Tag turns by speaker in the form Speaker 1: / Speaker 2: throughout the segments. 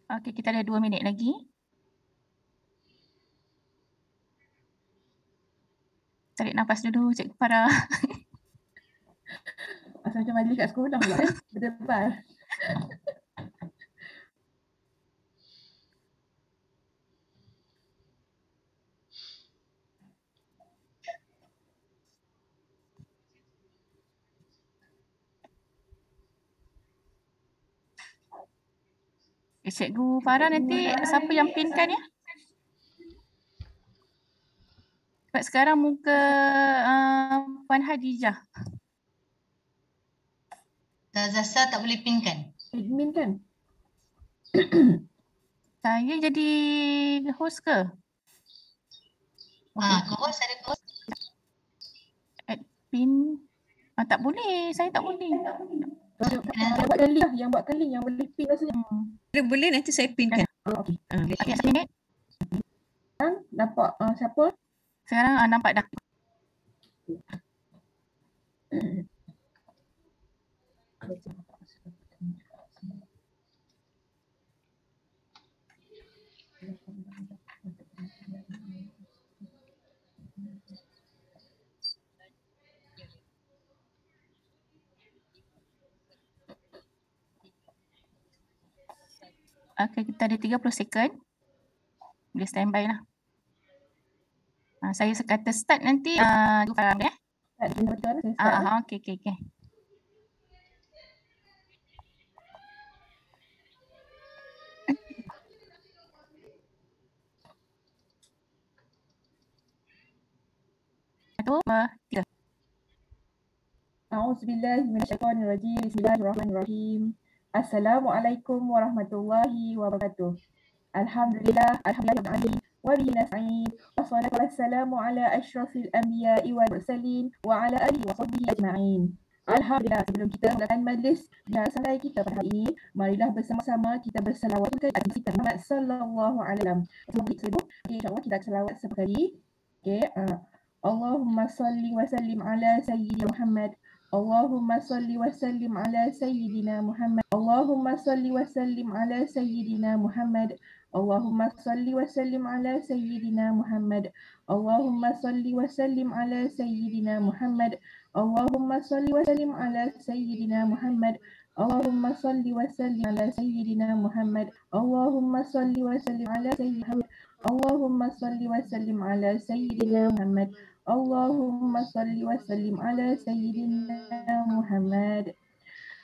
Speaker 1: Okey, kita ada 2 minit lagi. Tarik nafas dulu, Cikgu Farah.
Speaker 2: Asal macam majlis kat sekolah pula berdebar.
Speaker 1: Cikgu Farah nanti siapa yang pinkan ya? Sebab sekarang muka Puan Hadijah.
Speaker 3: Zasa tak boleh pin kan?
Speaker 2: Admin kan?
Speaker 1: Saya jadi host ke?
Speaker 3: Co-host ada co-host.
Speaker 1: Admin. Tak boleh, saya tak boleh.
Speaker 2: Yang buatkan link lah, yang buatkan link, yang boleh pin rasanya.
Speaker 4: Boleh nanti saya pinkan.
Speaker 2: Okey.
Speaker 1: Okey, 1 minit.
Speaker 2: Sekarang nampak siapa?
Speaker 1: Sekarang nampak dah. Okey, kita ada 30 second. Boleh standby lah. Saya kata start nanti. Faham ya?
Speaker 2: Start betul, saya start.
Speaker 1: Okey. Satu, dua, tiga.
Speaker 2: A'udzubillahi minasyaitonirrajim. Bismillahirrahmanirrahim. Assalamualaikum warahmatullahi wabarakatuh. Alhamdulillah wa bihi nasta'in. Wassalatu wassalamu ala asyrafil anbiya'i wal mursalin wa ala alihi wa sahbihi ajma'in. Alhamdulillah, sebelum kita mulakan majlis santai kita pada hari ini, marilah bersama-sama kita bersalawat ke atas kita Muhammad sallallahu alaihi wasallam. InsyaAllah kita selawat sekali. Okey, Allahumma salli wa sallim ala sayyidina Muhammad. Allahumma salli wa sallim ala sayyidina Muhammad. Allahumma salli wa sallim ala sayyidina Muhammad. Allahumma salli wa sallim ala sayyidina Muhammad. Allahumma salli wa sallim ala sayyidina Muhammad. Allahumma salli wa sallim ala sayyidina Muhammad. Allahumma salli wa sallim ala sayyidina Muhammad. Allahumma salli wa sallim ala sayyidina Muhammad. Allahumma salli wa sallim ala sayyidina Muhammad. Allahumma salli wa sallim ala sayyidina Muhammad.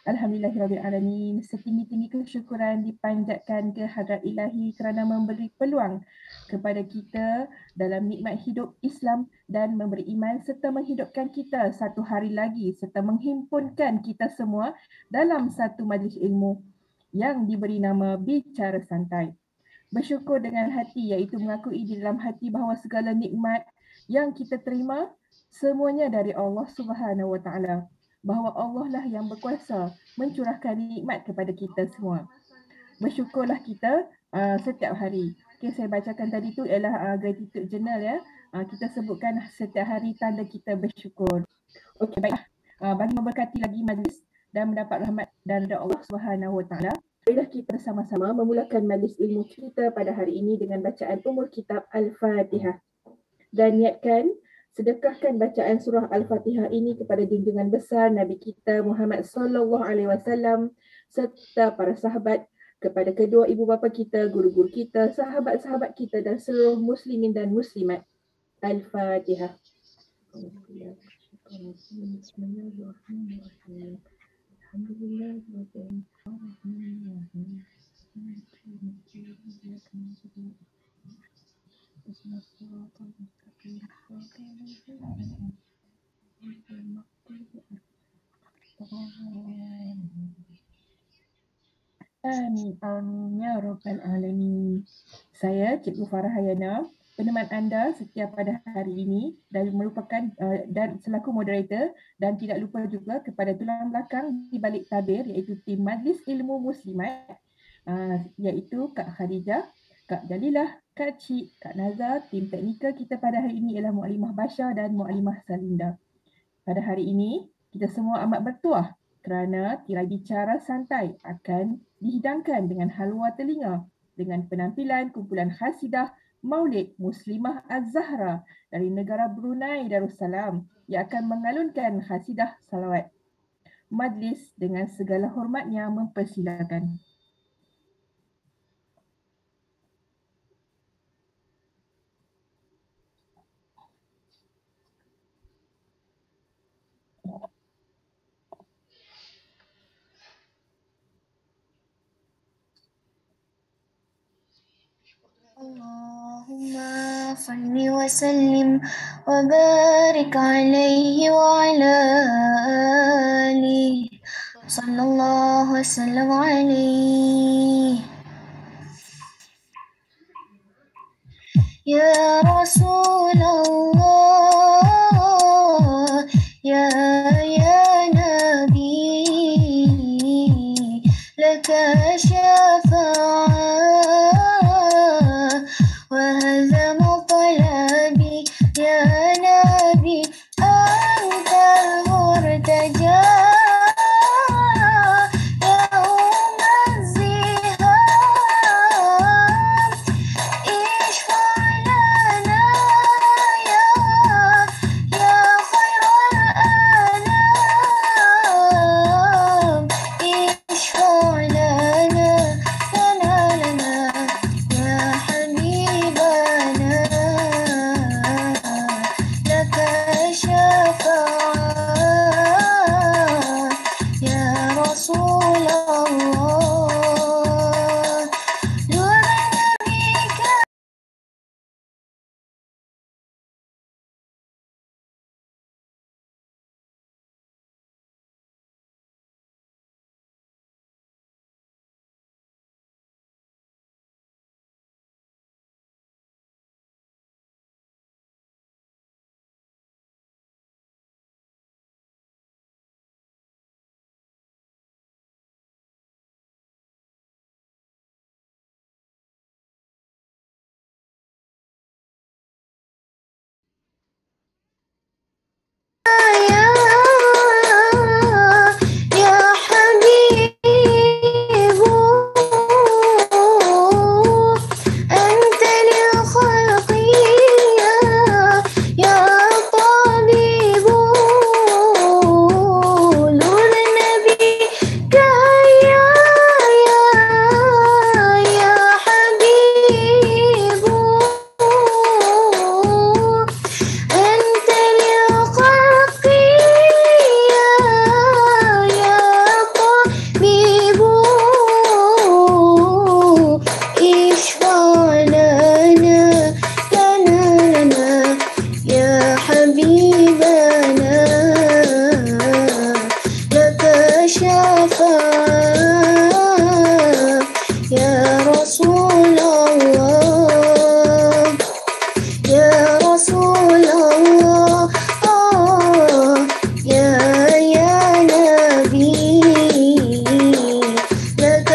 Speaker 2: Alhamdulillahirrabbilalamin. Setinggi-tinggi kesyukuran dipanjatkan ke hadrat ilahi kerana memberi peluang kepada kita dalam nikmat hidup Islam dan memberi iman serta menghidupkan kita satu hari lagi serta menghimpunkan kita semua dalam satu majlis ilmu yang diberi nama Bicara Santai. Bersyukur dengan hati, iaitu mengakui di dalam hati bahawa segala nikmat yang kita terima semuanya dari Allah Subhanahu Wa Taala. Bahawa Allah lah yang berkuasa mencurahkan nikmat kepada kita semua. Bersyukurlah kita setiap hari. Okay, saya bacakan tadi tu ialah gratitude journal ya. Kita sebutkan setiap hari tanda kita bersyukur. Okey, baik. Bagi memberkati lagi majlis dan mendapat rahmat dan redha Allah Subhanahu Wa Taala, marilah kita bersama-sama memulakan majlis ilmu kita pada hari ini dengan bacaan umur kitab Al-Fatihah. Dan niatkan sedekahkan bacaan surah Al-Fatihah ini kepada junjungan besar Nabi kita Muhammad sallallahu alaihi wasallam serta para sahabat, kepada kedua ibu bapa kita, guru-guru kita, sahabat-sahabat kita dan seluruh muslimin dan muslimat. Al-Fatihah. Bismillahirrahmanirrahim. Amin, amin ya rabbal alamin. Saya Cikgu Farah Hayana, peneman anda setiap pada hari ini dan merupakan dan selaku moderator, dan tidak lupa juga kepada tulang belakang di balik tabir iaitu tim Majlis Ilmu Muslimat, iaitu Kak Khadijah, Kak Jalilah, Kak Cik, Kak Nazar, tim teknikal kita pada hari ini ialah Mu'alimah Basha dan Mu'alimah Salinda. Pada hari ini, kita semua amat bertuah kerana tirai bicara santai akan dihidangkan dengan halwa telinga dengan penampilan kumpulan khasidah Maulid Muslimah Az-Zahra dari negara Brunei Darussalam yang akan mengalunkan khasidah salawat. Majlis dengan segala hormatnya mempersilakan.
Speaker 5: Allahumma salli wa sallim wa barik alaihi wa ala alihi sallallahu wa sallam alaihi ya Rasulullah ya Nabi laka syafa'ah وهذا مطلبي يا نبي أنت المرتجى يوم الزهام اشفع لنا يا خير الأنام اشفع لنا يا حبيبنا لك شفاعة يا رسول الله نور نبيك يا حبيب أنت للخلق يا طبيب نور نبيك يا حبيب أنت للخلق يا طبيب اشفع لنا يا حبيبنا لك شفاعة يا رسول الله يا رسول الله يا نبي لك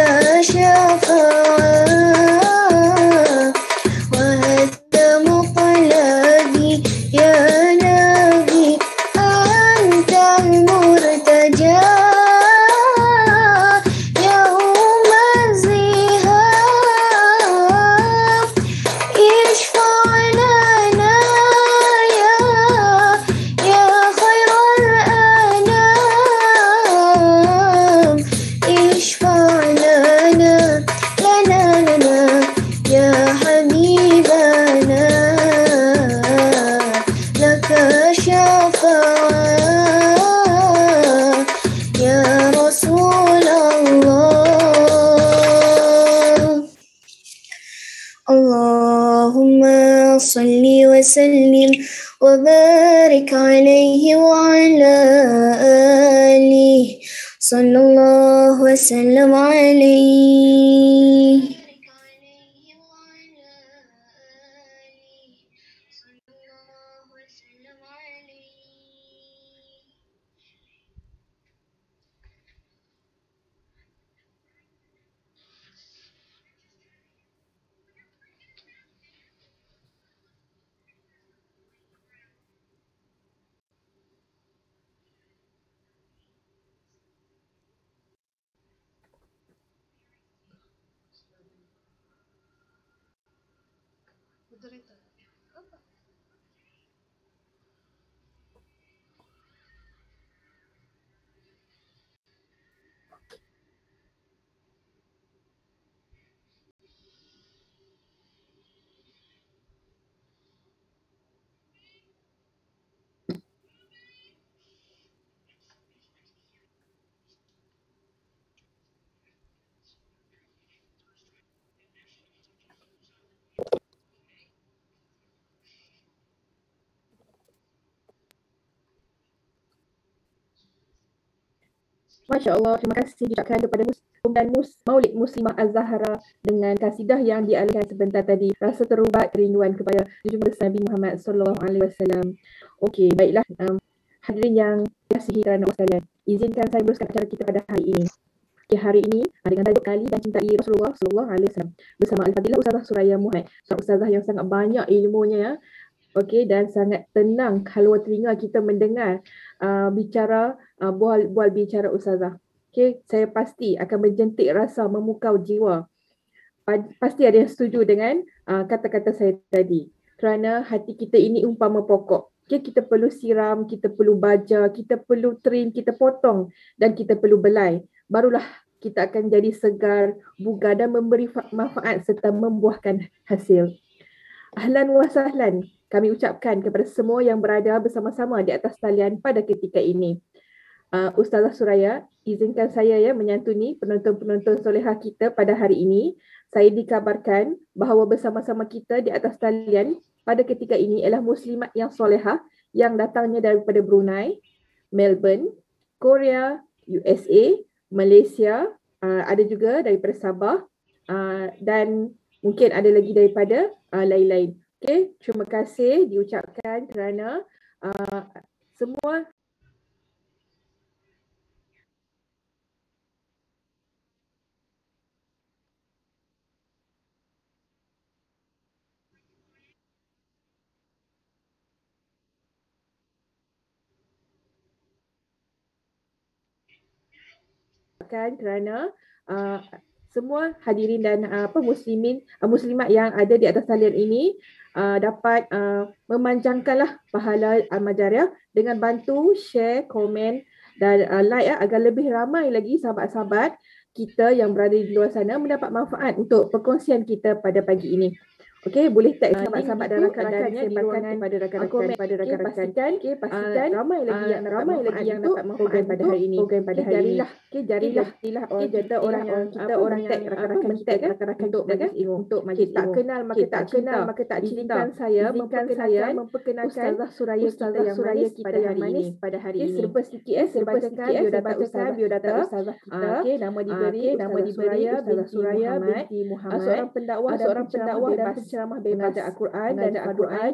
Speaker 5: شفاعة وهذا مطلبي يا نبي أنت المرتجى يوم الزهام اشفع لنا يا خير الأنام اشفع لنا يا حبيبنا لك شفاعة يا رسول الله اللهم صل وسلم وبارك عليه وعلى آله صلى الله وسلم عليه
Speaker 2: Masya Allah, terima kasih diucapkan kepada dan Maulid Muslimah Az-Zahra dengan kasidah yang dialihkan sebentar tadi. Rasa terubat kerinduan kepada junjungan besar Nabi Muhammad SAW. Okey, baiklah hadirin yang dikasihi kerana Allah sekalian. Izinkan saya meneruskan acara kita pada hari ini. Okay, hari ini dengan tajuk kali dan cintai Rasulullah SAW bersama Al-Fadilah Ustazah Suraya Muhammad. Ustazah yang sangat banyak ilmunya ya. Okey, dan sangat tenang haluan telinga kita mendengar bicara bual bicara Ustazah. Okey, saya pasti akan menjentik rasa memukau jiwa. Pasti ada yang setuju dengan kata-kata saya tadi. Kerana hati kita ini umpama pokok. Okey, kita perlu siram, kita perlu baja, kita perlu trim, kita potong dan kita perlu belai. Barulah kita akan jadi segar, bugar dan memberi manfaat serta membuahkan hasil. Ahlan wa sahlan kami ucapkan kepada semua yang berada bersama-sama di atas talian pada ketika ini. Ustazah Suraya, izinkan saya ya menyantuni penonton-penonton solehah kita pada hari ini. Saya dikabarkan bahawa bersama-sama kita di atas talian pada ketika ini ialah muslimat yang solehah yang datangnya daripada Brunei, Melbourne, Korea, USA, Malaysia, ada juga daripada Sabah dan mungkin ada lagi daripada lain-lain. Okey, terima kasih diucapkan kerana semua kerana semua hadirin dan muslimat yang ada di atas talian ini dapat memanjangkanlah pahala Al-Majariah dengan bantu share, komen dan like agar lebih ramai lagi sahabat-sahabat kita yang berada di luar sana mendapat manfaat untuk perkongsian kita pada pagi ini. Okey, boleh tag sahabat-sahabat dan rakan-rakan sebarkan kepada rakan-rakan pastikan ramai lagi yang dapat manfaat pada hari ini. Jarilah kita orang yang tag rakan-rakan untuk majlis ilmu. Untuk majlis tak kenal maka tak cinta. Saya memperkenalkan Ustazah Suraya kita yang manis pada hari ini. Serba sedikit saya bacakan biodata Ustazah kita. Okey, nama diberi Ustazah Suraya binti Muhammad, seorang pendakwah dan penceramah bebas Al-Quran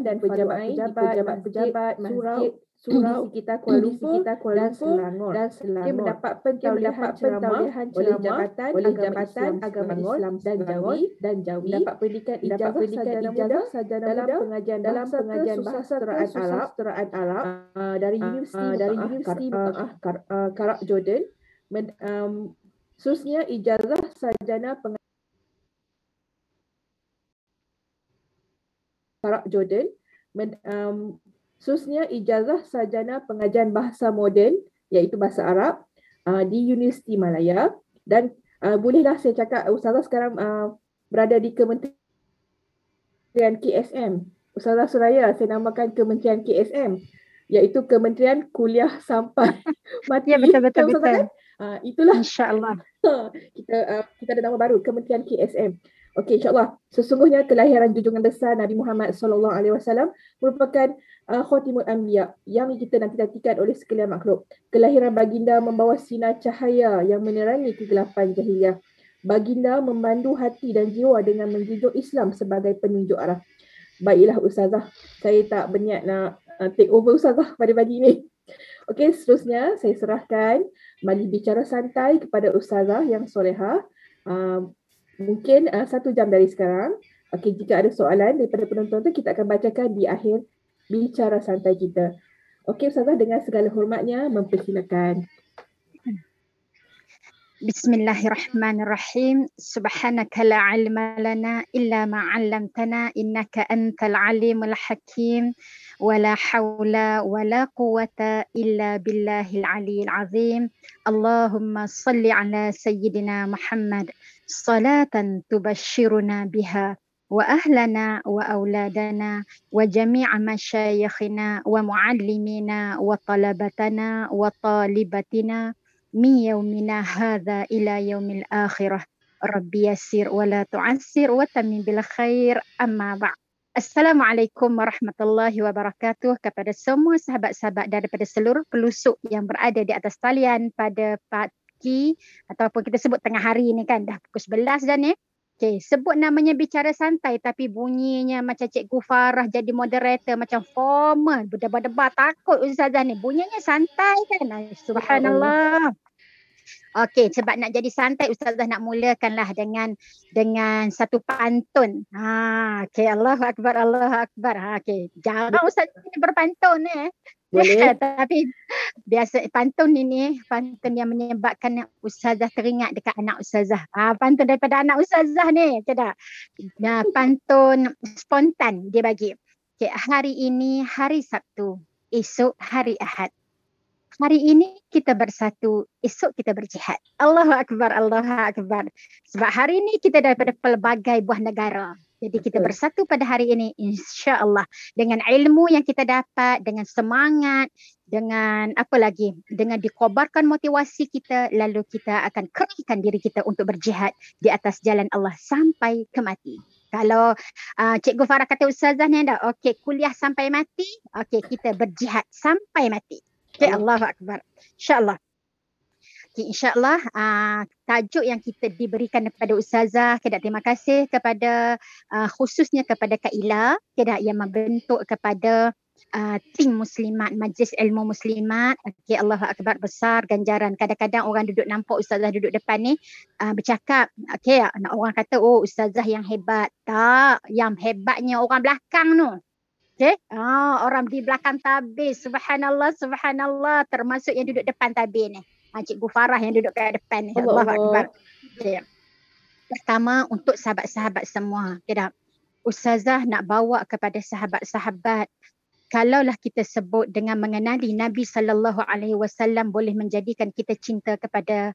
Speaker 2: dan pejabat masjid surau kita Kuala Lumpur dan Selangor. Dia mendapat pentaulihan ceramah oleh Jabatan Agama Islam dan Jawi. Mendapat pendidikan ijazah sarjana muda dalam pengajian bahasa Quran Arab dari Universiti Karak Jordan. Khususnya ijazah sarjana Karak Jordan, khususnya ijazah sarjana pengajian bahasa moden iaitu bahasa Arab di Universiti Malaya. Dan bolehlah saya cakap Ustazah sekarang berada di Kementerian KSM. Ustazah Suraya, saya namakan Kementerian KSM iaitu Kementerian Kuliah Sampai Mati.
Speaker 6: Ya, betul.
Speaker 2: Kan? Itulah
Speaker 6: InsyaAllah.
Speaker 2: Kita ada nama baru, Kementerian KSM. Okey, insyaAllah. Sesungguhnya kelahiran junjungan besar Nabi Muhammad SAW merupakan Khatimul Anbiya yang kita nanti-nantikan oleh sekalian makhluk. Kelahiran baginda membawa sinar cahaya yang menerangi kegelapan jahiliah. Baginda memandu hati dan jiwa dengan menjunjung Islam sebagai penunjuk arah. Baiklah Ustazah, saya tak berniat nak take over Ustazah pada pagi ini. Okey, seterusnya saya serahkan majlis bicara santai kepada Ustazah yang solehah. Mungkin 1 jam dari sekarang. Okey, jika ada soalan daripada penonton tu kita akan bacakan di akhir bicara santai kita. Okey Ustazah, dengan segala hormatnya mempersilakan.
Speaker 6: Bismillahirrahmanirrahim. Subhanaka la ilma lana illa ma 'allamtana innaka antal alimul hakim. Wala haula wala quwwata illa billahil aliyil azim. Allahumma salli ala sayyidina Muhammad salatan tubashshiruna biha wa ahlana wa auladana wa jami'a masyayikhina wa muallimina wa talabatana wa talibatina min yaumina hadha ila yaumil akhirah. Rabbi yassir wa la tu'assir wa tamim bil khair, amma ba'd. Assalamualaikum warahmatullahi wabarakatuh kepada semua sahabat-sahabat daripada seluruh pelosok yang berada di atas talian pada pagi ataupun kita sebut tengah hari ni kan, dah pukul 11 dah ni. Okey, sebut namanya bicara santai tapi bunyinya macam Cikgu Farah jadi moderator macam formal, berdebar-debar, takut ustazah ni. Bunyinya santai kan. Subhanallah. Okey, sebab nak jadi santai ustazah nak mulakanlah dengan satu pantun. Okey, Allahu akbar, Allahu akbar. Okey, jarang ustazah ni berpantun
Speaker 2: Boleh.
Speaker 6: tapi biasa pantun ini pantun yang menyebabkan ustazah teringat dekat anak ustazah. Pantun daripada anak ustazah ni, tak? Pantun spontan dia bagi. Okay, hari ini hari Sabtu, esok hari Ahad. Hari ini kita bersatu, esok kita berjihad. Allahu akbar, Allahu akbar. Sebab hari ini kita daripada pelbagai buah negara. Jadi kita bersatu pada hari ini insya-Allah dengan ilmu yang kita dapat, dengan semangat, dengan apa lagi? Dengan dikobarkan motivasi kita, lalu kita akan kerahkan diri kita untuk berjihad di atas jalan Allah sampai ke mati. Kalau Cikgu Farah kata ustazah ni dah, okey, kuliah sampai mati, okey, kita berjihad sampai mati. Okey, Allahu akbar. Insya-Allah. Okay, InsyaAllah tajuk yang kita diberikan kepada Ustazah, kita terima kasih kepada khususnya kepada Kak Ila yang membentuk kepada tim muslimat, Majlis Ilmu Muslimat. Okay, Allahu Akbar, besar ganjaran. Kadang-kadang orang duduk nampak Ustazah duduk depan ni bercakap, okay, orang kata oh Ustazah yang hebat. Tak, yang hebatnya orang belakang tu. Okay, orang di belakang tabir, subhanallah, subhanallah, termasuk yang duduk depan tabir ni. Cikgu Farah yang duduk kat depan ni. Allahu Akbar. Okay. Pertama untuk sahabat-sahabat semua. Okay, Ustazah nak bawa kepada sahabat-sahabat, kalaulah kita sebut dengan mengenali Nabi SAW boleh menjadikan kita cinta kepada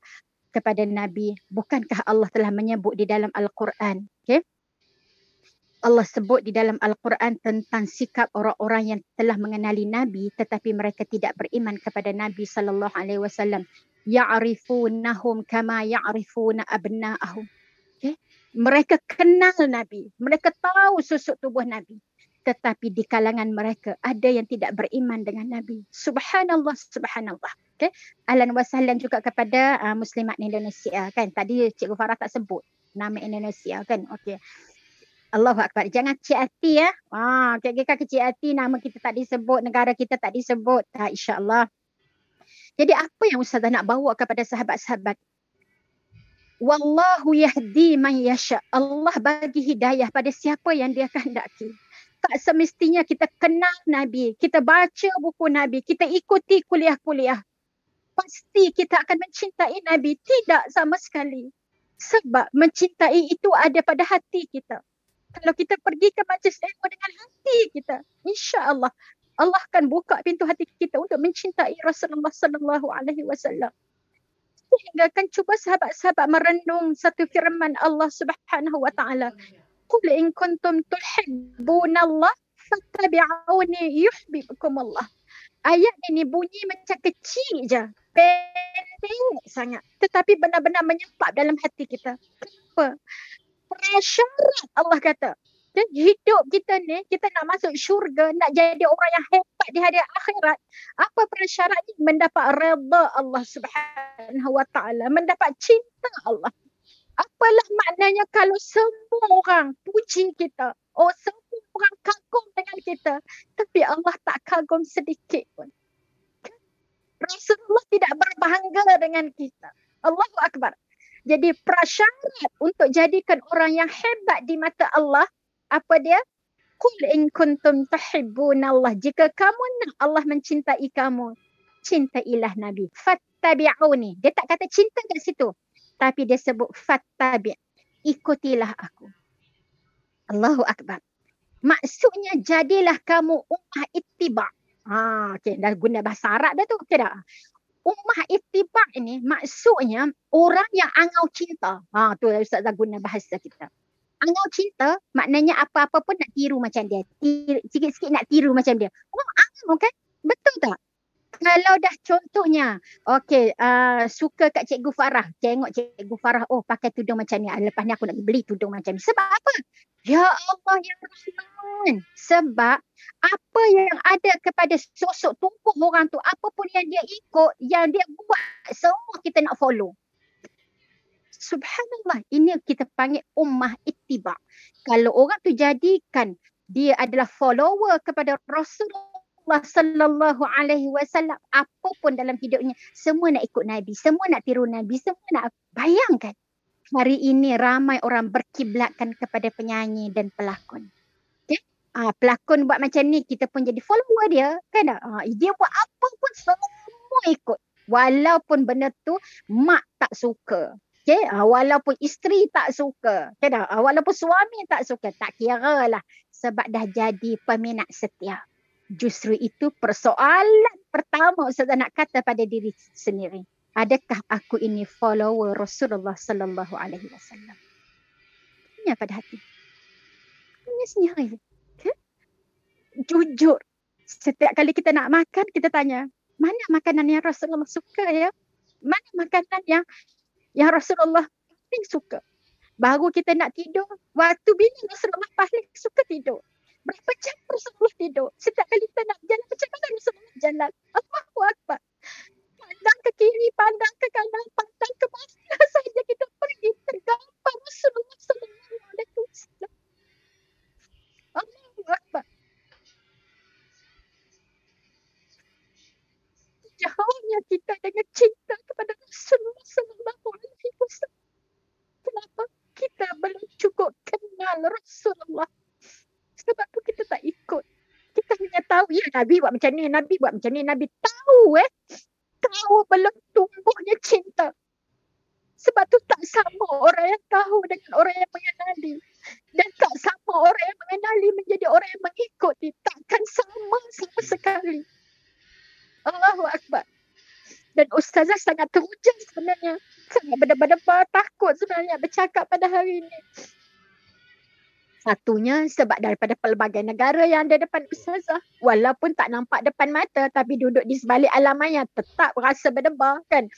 Speaker 6: Nabi. Bukankah Allah telah menyebut di dalam Al-Quran? Okay? Allah sebut di dalam Al-Quran tentang sikap orang-orang yang telah mengenali Nabi tetapi mereka tidak beriman kepada Nabi SAW. Ya'rifunahum kama ya'rifuna abna'ahum. Okay? Mereka kenal Nabi. Mereka tahu susuk tubuh Nabi. Tetapi di kalangan mereka ada yang tidak beriman dengan Nabi. Subhanallah, subhanallah. Okay? Ahlan wa sahlan juga kepada Muslimat Indonesia. Kan? Tadi Cikgu Farah tak sebut nama Indonesia kan. Okey. Allahu Akbar. Jangan kecil hati ya. Kira-kira kecil hati, nama kita tak disebut, negara kita tak disebut. InsyaAllah. Jadi apa yang Ustazah nak bawa kepada sahabat-sahabat? Wallahu yahdi man yasha. Allah bagi hidayah pada siapa yang dia kehendaki. Tak semestinya kita kenal Nabi, kita baca buku Nabi, kita ikuti kuliah-kuliah. Pasti kita akan mencintai Nabi. Tidak sama sekali. Sebab mencintai itu ada pada hati kita. Kalau kita pergi ke majlis ilmu dengan hati kita, insya-Allah Allah akan buka pintu hati kita untuk mencintai Rasulullah sallallahu alaihi wasallam. Sehingga kan cuba sahabat-sahabat merenung satu firman Allah Subhanahu wa taala. Qul in kuntum tuhibbunallah fattabi'uni yuhibbukumullah. Ayat ini bunyi macam kecil je, pendek sangat, tetapi benar-benar menyempap dalam hati kita. Kenapa? Prasyarat Allah kata. Hidup kita ni, kita nak masuk syurga, nak jadi orang yang hebat di hari akhirat. Apa prasyaratnya? Mendapat redha Allah Subhanahu wa taala, mendapat cinta Allah. Apalah maknanya kalau semua orang puji kita, semua orang kagum dengan kita, tapi Allah tak kagum sedikit pun. Rasulullah tidak berbangga dengan kita. Allahu Akbar. Jadi prasyarat untuk jadikan orang yang hebat di mata Allah, apa dia? Qul in kuntum tuhibbunallah. Jika kamu nak Allah mencintai kamu, cintailah Nabi. Fattabi'uni. Dia tak kata cinta kat situ. Tapi dia sebut fattabi', ikutilah aku. Allahu Akbar. Maksudnya jadilah kamu ummah ittiba'. Okay, dah guna bahasa Arab dah tu. Okay dah. Ummah ittiba' ini maksudnya orang yang angau cinta. Tu Ustaz dah guna bahasa kita. Angau cinta maknanya apa-apa pun nak tiru macam dia. Sikit-sikit nak tiru macam dia. Angau kan? Betul tak? Kalau dah contohnya, suka kat Cikgu Farah. Tengok Cikgu Farah, pakai tudung macam ni. Lepas ni aku nak beli tudung macam ni. Sebab apa? Ya Allah, ya Rahman. Sebab apa yang ada kepada sosok tubuh orang tu, apa pun yang dia ikut, yang dia buat, semua kita nak follow. Subhanallah, ini kita panggil ummah ittiba'. Kalau orang tu jadikan dia adalah follower kepada Rasulullah sallallahu alaihi wasallam, apa pun dalam hidupnya, semua nak ikut Nabi, semua nak tiru Nabi, semua nak. Bayangkan hari ini ramai orang berkiblatkan kepada penyanyi dan pelakon. Okay? Pelakon buat macam ni, kita pun jadi follower dia, kan? Dia buat apa pun semua ikut, walaupun benda tu mak tak suka. Okay? Walaupun isteri tak suka, walaupun suami tak suka, tak kira lah. Sebab dah jadi peminat setia. Justru itu persoalan pertama Ustazah nak kata pada diri sendiri. Adakah aku ini follower Rasulullah sallallahu alaihi wasallam? Tanya pada hati. Tanya sendiri. Okay? Jujur. Setiap kali kita nak makan, kita tanya, mana makanan yang Rasulullah suka ya? Mana makanan yang Rasulullah paling suka? Baru kita nak tidur, waktu bila Rasulullah paling suka tidur? Berapa jam Rasulullah tidur? Setiap kali kita nak jalan, macam mana Rasulullah jalan? Allahu Akbar. Pandang ke kiri, pandang ke kanan, pandang ke mana saja kita pergi, tergambar Rasulullah sallallahu alaihi wasallam. Allahu Akbar. Jauhnya kita dengan cinta kepada Rasulullah sallallahu alaihi wasallam. Kenapa? Kita belum cukup kenal Rasulullah. Sebab tu kita tak ikut. Kita hanya tahu, ya Nabi buat macam ni, Nabi buat macam ni, Nabi tahu tahu belum tumbuhnya cinta. Sebab tu tak sama orang yang tahu dengan orang yang mengenali. Dan tak sama orang yang mengenali menjadi orang yang mengikuti. Takkan sama sekali. Allahu Akbar. Dan Ustazah sangat teruja sebenarnya. Sangat berdebar-debar, takut sebenarnya bercakap pada hari ini. Satunya sebab daripada pelbagai negara yang ada depan Ustazah. Walaupun tak nampak depan mata, tapi duduk di sebalik alam maya tetap rasa berdebar kan.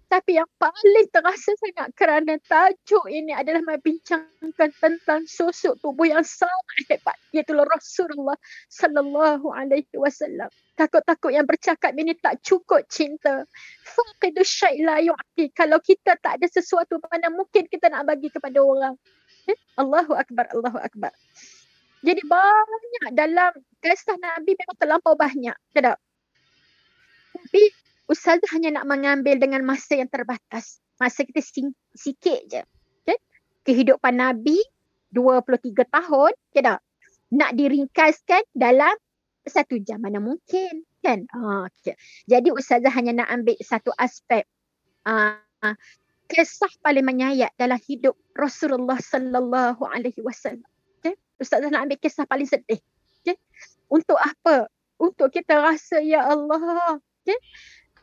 Speaker 6: Tapi yang paling terasa sangat kerana tajuk ini adalah membincangkan tentang sosok tubuh yang sangat hebat, iaitu Rasulullah sallallahu alaihi wasallam. Takut-takut yang bercakap ini tak cukup cinta. Faqidu syai' la yu'ti. Kalau kita tak ada sesuatu, mana mungkin kita nak bagi kepada orang. Allahu Akbar, Allahu Akbar. Jadi banyak dalam kisah Nabi memang terlampau banyak. Tak? Tapi Ustazah hanya nak mengambil dengan masa yang terbatas. Masa kita sikit je. Okay? Kehidupan Nabi 23 tahun. Tak? Nak diringkaskan dalam 1 jam. Mana mungkin. Kan? Okay. Jadi Ustazah hanya nak ambil satu aspek. Kisah paling menyayat dalam hidup Rasulullah sallallahu alaihi wasallam. Okay? Ustazah nak ambil kisah paling sedih. Okay? Untuk apa? Untuk kita rasa, ya Allah. Okay?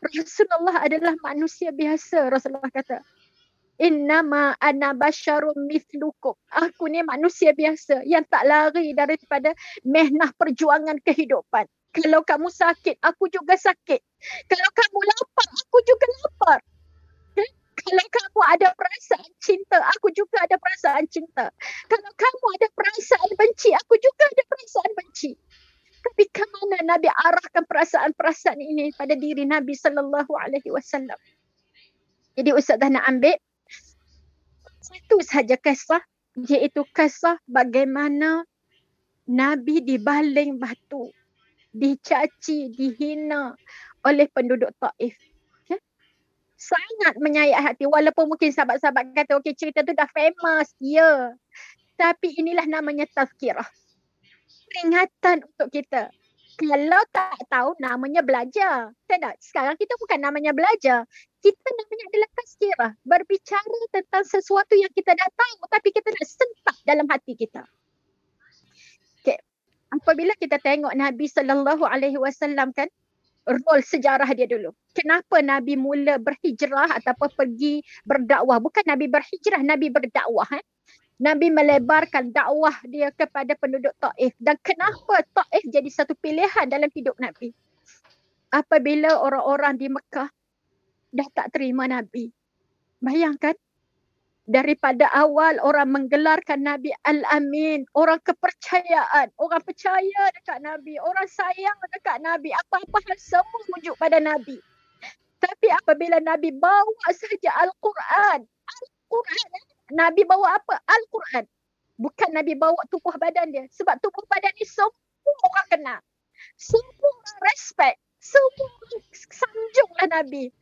Speaker 6: Rasulullah adalah manusia biasa. Rasulullah kata, innama ana basyarum mithlukum. Aku ni manusia biasa yang tak lari daripada mehnah perjuangan kehidupan. Kalau kamu sakit, aku juga sakit. Kalau kamu lapar, aku juga lapar. Okay? Kalau kamu ada perasaan cinta, aku juga ada perasaan cinta. Kalau kamu ada perasaan benci, aku juga ada perasaan benci. Tapi ke mana Nabi arahkan perasaan-perasaan ini pada diri Nabi sallallahu alaihi wasallam? Jadi Ustazah nak ambil satu sahaja kisah, iaitu kisah bagaimana Nabi dibaling batu, dicaci, dihina oleh penduduk Taif. Okay? Sangat menyayat hati, walaupun mungkin sahabat-sahabat kata okey, cerita tu dah famous, ya. Tapi inilah namanya tazkirah. Peringatan untuk kita. Kalau tak tahu, namanya belajar. Tak? Sekarang kita bukan namanya belajar. Kita namanya adalah tazkirah. Berbicara tentang sesuatu yang kita dah tahu tapi kita nak sentak dalam hati kita. Okay. Apabila kita tengok Nabi SAW kan, role sejarah dia dulu. Kenapa Nabi mula berhijrah ataupun pergi berdakwah? Bukan Nabi berhijrah, Nabi berdakwah. Nabi melebarkan dakwah dia kepada penduduk Taif. Dan kenapa Taif jadi satu pilihan dalam hidup Nabi? Apabila orang-orang di Mekah dah tak terima Nabi. Bayangkan, daripada awal orang menggelarkan Nabi Al-Amin, orang kepercayaan, orang percaya dekat Nabi, orang sayang dekat Nabi, apa-apa hal semua merujuk pada Nabi. Tapi apabila Nabi bawa saja Al-Quran, Nabi bawa apa? Al-Quran. Bukan Nabi bawa tubuh badan dia. Sebab tubuh badan ni semua orang kenal. Semua respect. Semua sanjunglah Nabi.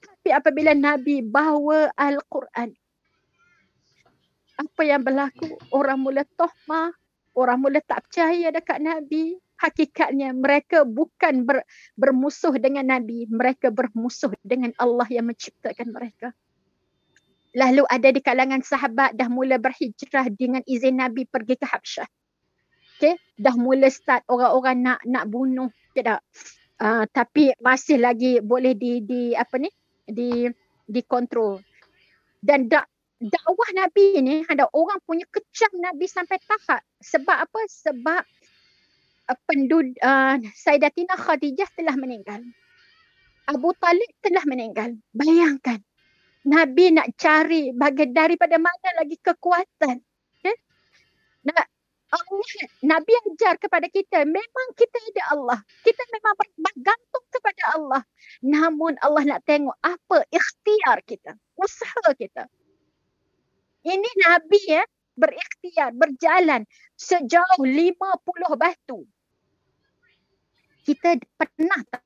Speaker 6: Tapi apabila Nabi bawa Al-Quran, apa yang berlaku? Orang mula tohmah, orang mula tak percaya dekat Nabi. Hakikatnya mereka bukan bermusuh dengan Nabi, mereka bermusuh dengan Allah yang menciptakan mereka. Lalu ada di kalangan sahabat dah mula berhijrah dengan izin Nabi pergi ke Habsyah. Okay? Dah mula start orang-orang nak bunuh, tidak? Tapi masih lagi boleh dikontrol. Dan dakwah Nabi ni ada orang punya kecam Nabi sampai tahap. Sebab apa? Sebab Sayyidatina Khadijah telah meninggal. Abu Talib telah meninggal. Bayangkan. Nabi nak cari daripada mana lagi kekuatan. Okay? Nabi ajar kepada kita, memang kita ada Allah. Kita memang bergantung kepada Allah. Namun Allah nak tengok apa ikhtiar kita, usaha kita. Ini Nabi berikhtiar, berjalan sejauh 50 batu. Kita pernah tak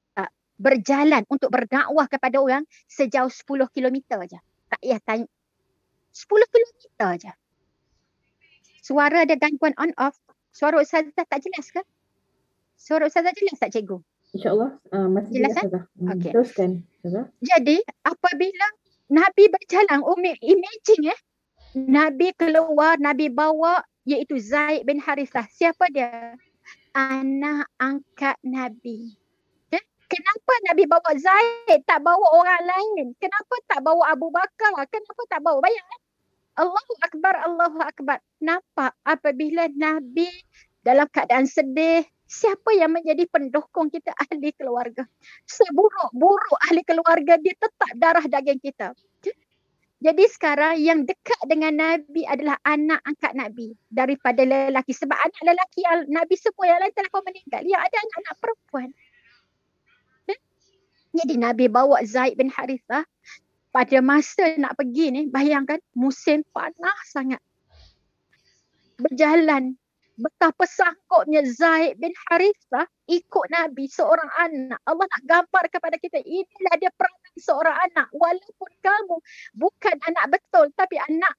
Speaker 6: berjalan untuk berdakwah kepada orang sejauh 10 kilometer je? Tak payah tanya. 10 kilometer je. Suara ada gangguan on off. Suara Ustazah tak jelas ke? Suara Ustazah jelas tak cikgu?
Speaker 2: InsyaAllah masih jelas Ustazah.
Speaker 6: Okay.
Speaker 2: Teruskan Ustazah.
Speaker 6: Jadi apabila Nabi berjalan, imagine Nabi keluar, Nabi bawa iaitu Zaid bin Harithah. Siapa dia? Anak angkat Nabi. Okay? Kenapa Nabi bawa Zaid, tak bawa orang lain? Kenapa tak bawa Abu Bakar? Kenapa tak bawa? Bayangkan. Allahu Akbar, Allahu Akbar. Nampak apabila Nabi dalam keadaan sedih, siapa yang menjadi pendukung kita? Ahli keluarga. Seburuk-buruk ahli keluarga, dia tetap darah daging kita. Jadi sekarang yang dekat dengan Nabi adalah anak angkat Nabi daripada lelaki. Sebab anak lelaki Nabi semua yang lain telah pun meninggal. Yang ada anak-anak perempuan. Jadi Nabi bawa Zaid bin Harithah. Pada masa nak pergi ni, bayangkan musim panas sangat. Berjalan. Betapa sanggupnya Zaid bin Harithah ikut Nabi, seorang anak. Allah nak gambar kepada kita, inilah dia peranan seorang anak. Walaupun kamu bukan anak betul, tapi anak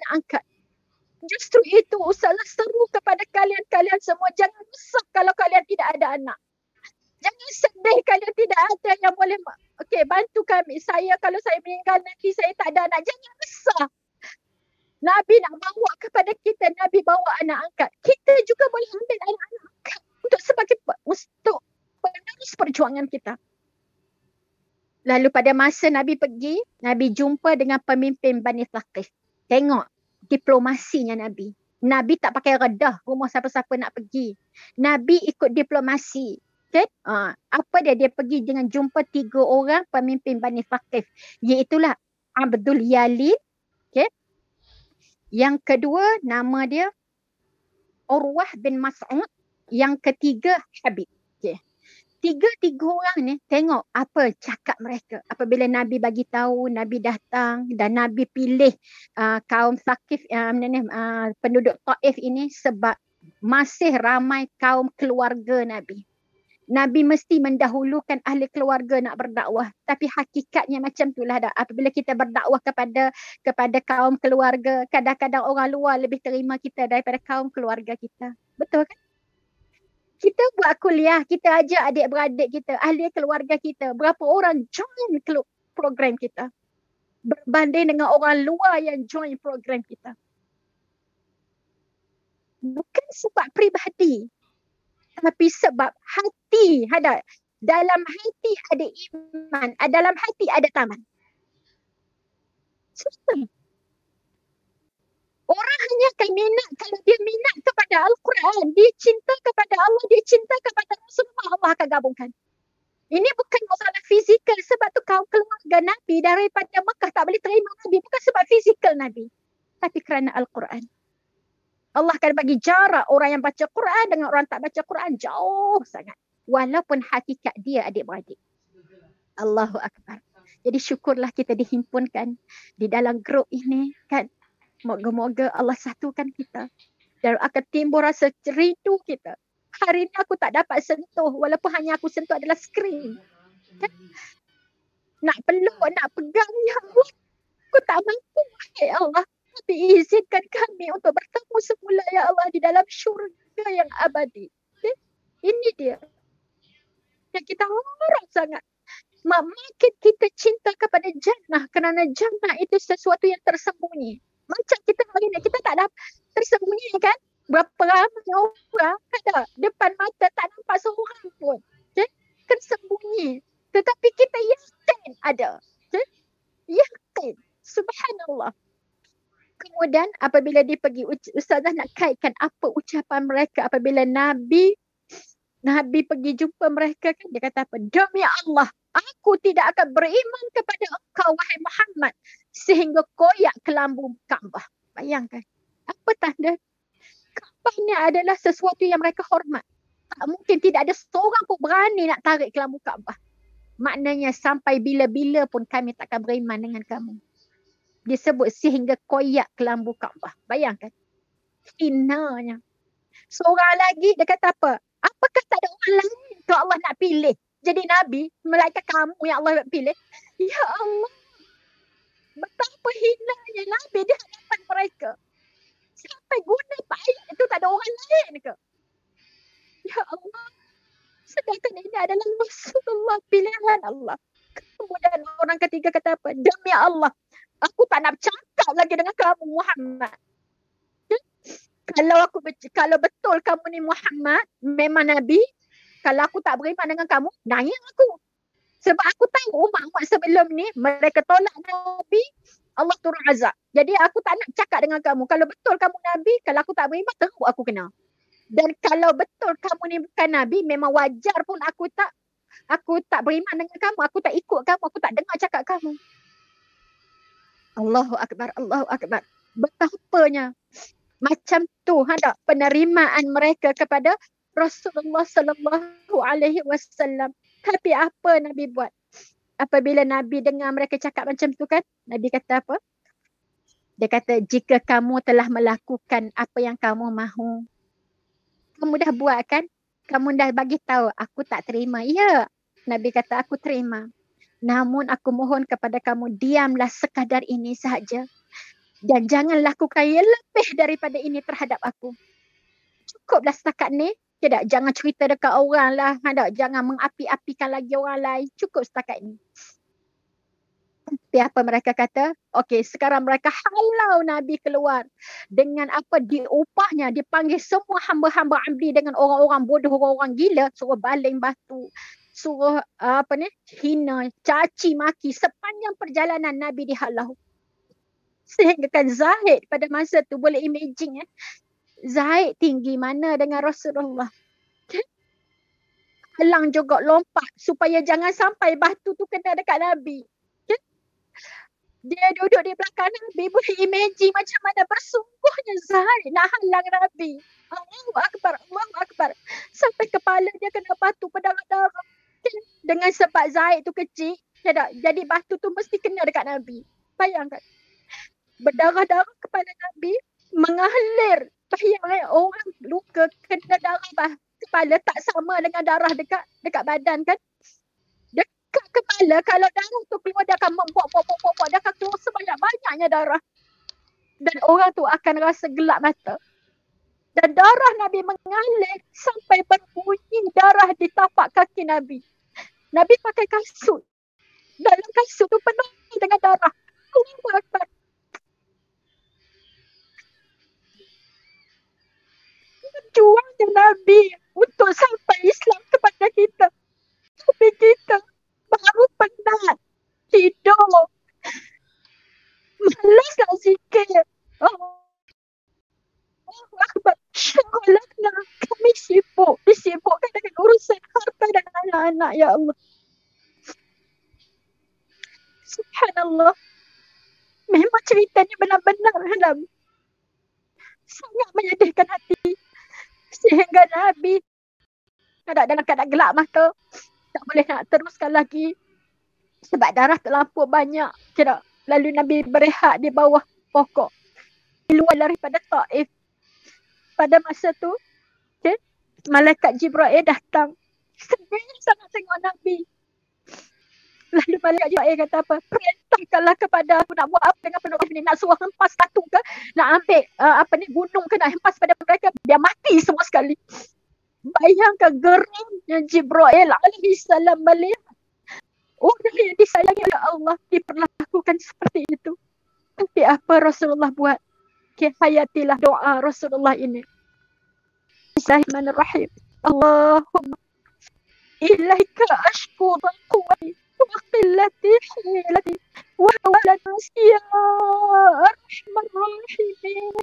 Speaker 6: angkat. Justru itu Ustazah seru kepada kalian semua. Jangan risau kalau kalian tidak ada anak. Jangan sedih kalau tidak ada yang boleh bantu kami. Kalau saya meninggal nanti saya tak ada anak. Jangan risau. Nabi nak bawa kepada kita, Nabi bawa anak angkat. Kita juga boleh ambil anak-anak angkat untuk penerus perjuangan kita. Lalu pada masa Nabi pergi, Nabi jumpa dengan pemimpin Bani Thaqif. Tengok diplomasinya Nabi. Nabi tak pakai redah rumah siapa-siapa nak pergi. Nabi ikut diplomasi. Okay? Apa dia pergi dengan jumpa 3 orang pemimpin Bani Thaqif. Iaitulah Abdul Yalid. Okay? Yang kedua nama dia Urwah bin Mas'ud. Yang ketiga Habib. Okay. 3 orang ni tengok apa cakap mereka. Apabila Nabi bagi tahu, Nabi datang dan Nabi pilih kaum Thaqif, penduduk Taif ini sebab masih ramai kaum keluarga Nabi. Nabi mesti mendahulukan ahli keluarga nak berdakwah. Tapi hakikatnya macam itulah dah. Apabila kita berdakwah kepada kaum keluarga, kadang-kadang orang luar lebih terima kita daripada kaum keluarga kita. Betul kan? Kita buat kuliah, kita ajak adik-beradik kita, ahli keluarga kita. Berapa orang join program kita. Berbanding dengan orang luar yang join program kita. Bukan sebab peribadi, tapi sebab hati ada. Dalam hati ada iman, dalam hati ada taman. Susah. Orang hanya akan minat kalau dia minat kepada Al-Quran, dia cinta kepada Allah, dia cinta kepada Rasulullah, Allah akan gabungkan. Ini bukan masalah fizikal, sebab tu kaum keluarga Nabi daripada Mekah tak boleh terima Nabi, bukan sebab fizikal Nabi, tapi kerana Al-Quran. Allah akan bagi jarak orang yang baca Quran dengan orang tak baca Quran jauh sangat. Walaupun hakikat dia adik-beradik. Allahu Akbar. Jadi syukurlah kita dihimpunkan di dalam grup ini kan. Moga-moga Allah satukan kita. Dan akan timbul rasa rindu kita. Hari ini aku tak dapat sentuh walaupun hanya aku sentuh adalah skrin. Kan? Nak peluk, nak pegang, ya Allah. Aku tak mampu, ya Allah. Tapi izinkan kami untuk bertemu semula, ya Allah, di dalam syurga yang abadi. Okay? Ini dia. Yang kita harap sangat. Makin kita cinta kepada jannah kerana jannah itu sesuatu yang tersembunyi. Macam kita hari ni, kita tak ada tersembunyi kan? Berapa ramai orang ada depan mata tak nampak seorang pun. Okay? Tersembunyi. Tetapi kita yakin ada. Okay? Yakin. Subhanallah. Kemudian apabila dia pergi, Ustazah nak kaitkan apa ucapan mereka apabila Nabi pergi jumpa mereka kan, dia kata apa? Demi Allah, aku tidak akan beriman kepada engkau wahai Muhammad sehingga koyak kelambu Kaabah. Bayangkan. Apa tanda? Kaabah ni adalah sesuatu yang mereka hormat. Tak mungkin tidak ada seorang pun berani nak tarik kelambu Kaabah. Maknanya sampai bila-bila pun kami tak akan beriman dengan kamu. Dia sebut sehingga koyak kelambu Kaabah. Bayangkan. Hinanya. Seorang lagi dia kata apa? Apakah tak ada orang lain ke Allah nak pilih jadi Nabi, malaikat kamu yang Allah nak pilih? Ya Allah, betapa hinanya Nabi di hadapan mereka. Sampai guna ayat itu tak ada orang lain ke? Ya Allah, sedangkan ini adalah Rasulullah, pilihan Allah. Kemudian orang ketiga kata apa? Demi Allah, aku tak nak cakap lagi dengan kamu Muhammad. Kalau betul kamu ni Muhammad, memang Nabi, kalau aku tak beriman dengan kamu, nanya aku. Sebab aku tahu umat-umat sebelum ni, mereka tolak Nabi, Allah turun azab. Jadi aku tak nak cakap dengan kamu. Kalau betul kamu Nabi, kalau aku tak beriman, teruk aku kena. Dan kalau betul kamu ni bukan Nabi, memang wajar pun aku tak beriman dengan kamu, aku tak ikut kamu, aku tak dengar cakap kamu. Allahu Akbar, Allahu Akbar. Betapanya macam tu ada penerimaan mereka kepada Rasulullah sallallahu alaihi wasallam. Tapi apa Nabi buat? Apabila Nabi dengar mereka cakap macam tu kan, Nabi kata apa? Dia kata, jika kamu telah melakukan apa yang kamu mahu, kamu dah buat kan? Kamu dah bagi tahu aku tak terima. Ya, Nabi kata aku terima. Namun aku mohon kepada kamu, diamlah sekadar ini sahaja. Dan jangan lakukan yang lebih daripada ini terhadap aku. Cukuplah setakat ni. Tidak, jangan cerita dekat orang lah. Jangan mengapi-apikan lagi orang lain. Cukup setakat ni. Tapi apa mereka kata? Okey, sekarang mereka halau Nabi keluar. Dengan apa diupahnya. Dipanggil semua hamba-hamba abdi dengan orang-orang bodoh, orang-orang gila. Suruh baling batu. Suruh hina, caci maki. Sepanjang perjalanan Nabi dihalau. Sehingga kan Zahid pada masa tu boleh imagine Zahid tinggi mana dengan Rasulullah. Halang juga lompat supaya jangan sampai batu tu kena dekat Nabi. Dia duduk di belakang Nabi, boleh imagine macam mana bersungguhnya Zahid nak halang Nabi. Allahu Akbar, Allahu Akbar. Sampai kepala dia kena batu berdarah-darah. Dengan sebab Zahid tu kecil, jadi batu tu mesti kena dekat Nabi. Bayangkan. Berdarah-darah kepala Nabi, mengalir. Bayangkan orang luka kena darah kepala tak sama dengan darah dekat badan kan. Dekat kepala, kalau darah tu keluar dia akan membuat, dia akan keluar sebanyak-banyaknya darah. Dan orang tu akan rasa gelap mata. Dan darah Nabi mengalir sampai berbunyi darah di tapak kaki Nabi. Nabi pakai kasut. dalam kasut tu penuh dengan darah. Allahu Akbar. Juangnya Nabi untuk sampai Islam kepada kita. Tapi kita baru penat, tidur, malas nak zikir. Allahu Akbar. Syaghalana. Kami disibukkan dengan urusan harta dan anak-anak, ya Allah. Subhanallah. Memang ceritanya benar-benar sangat menyedihkan hati. Sehingga Nabi ada dalam keadaan gelap mata, tak boleh nak teruskan lagi sebab darah terlampau banyak. Lalu Nabi berehat di bawah pokok di luar daripada Taif. Pada masa tu, malaikat Jibril datang. Sedih sangat tengok Nabi. Lalu malaikat Jibril kata apa? Perintahkanlah kepada aku nak buat apa dengan penduduk ni. Nak suruh hempas batu ke? Nak ambil gunung ke? Nak hempas pada mereka? Dia mati semua sekali. Bayangkan geramnya Jibril alaihi salam melihat orang yang disayangi oleh Allah diperlakukan seperti itu. Tapi apa Rasulullah buat? Hayatilah doa Rasulullah ini. Bismillahirrahmanirrahim. Allahumma ilaika ashku quwwati wa qillati hilati wa la nasiya arhamar rahimin.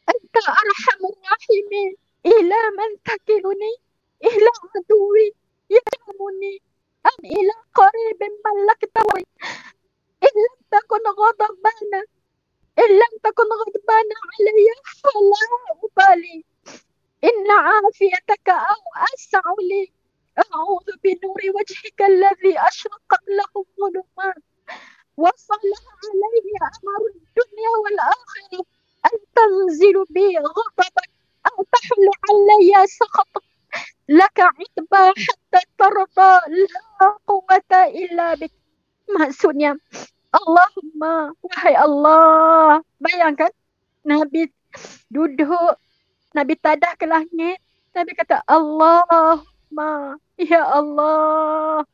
Speaker 6: Anta arhamur rahimin. Ila man takiluni ila aduwi yamuni am ila qaribin malaktawi illam takun ghadabana alayya fala ubali inna afiyataka aw as'u li a'udhu bi nuri wajhika alladhi ashraqat lahu dhulumat wa salaha alayhi amaru dunya wal akhirah an tanzilu bi ghadabak aw tahlu alayya sakhatak laka itba hatta tarda la quwwata illa bik. Maksudnya, Allahumma, wahai Allah. Bayangkan Nabi duduk, Nabi tadah ke langit, Nabi kata Allahumma, ya Allah,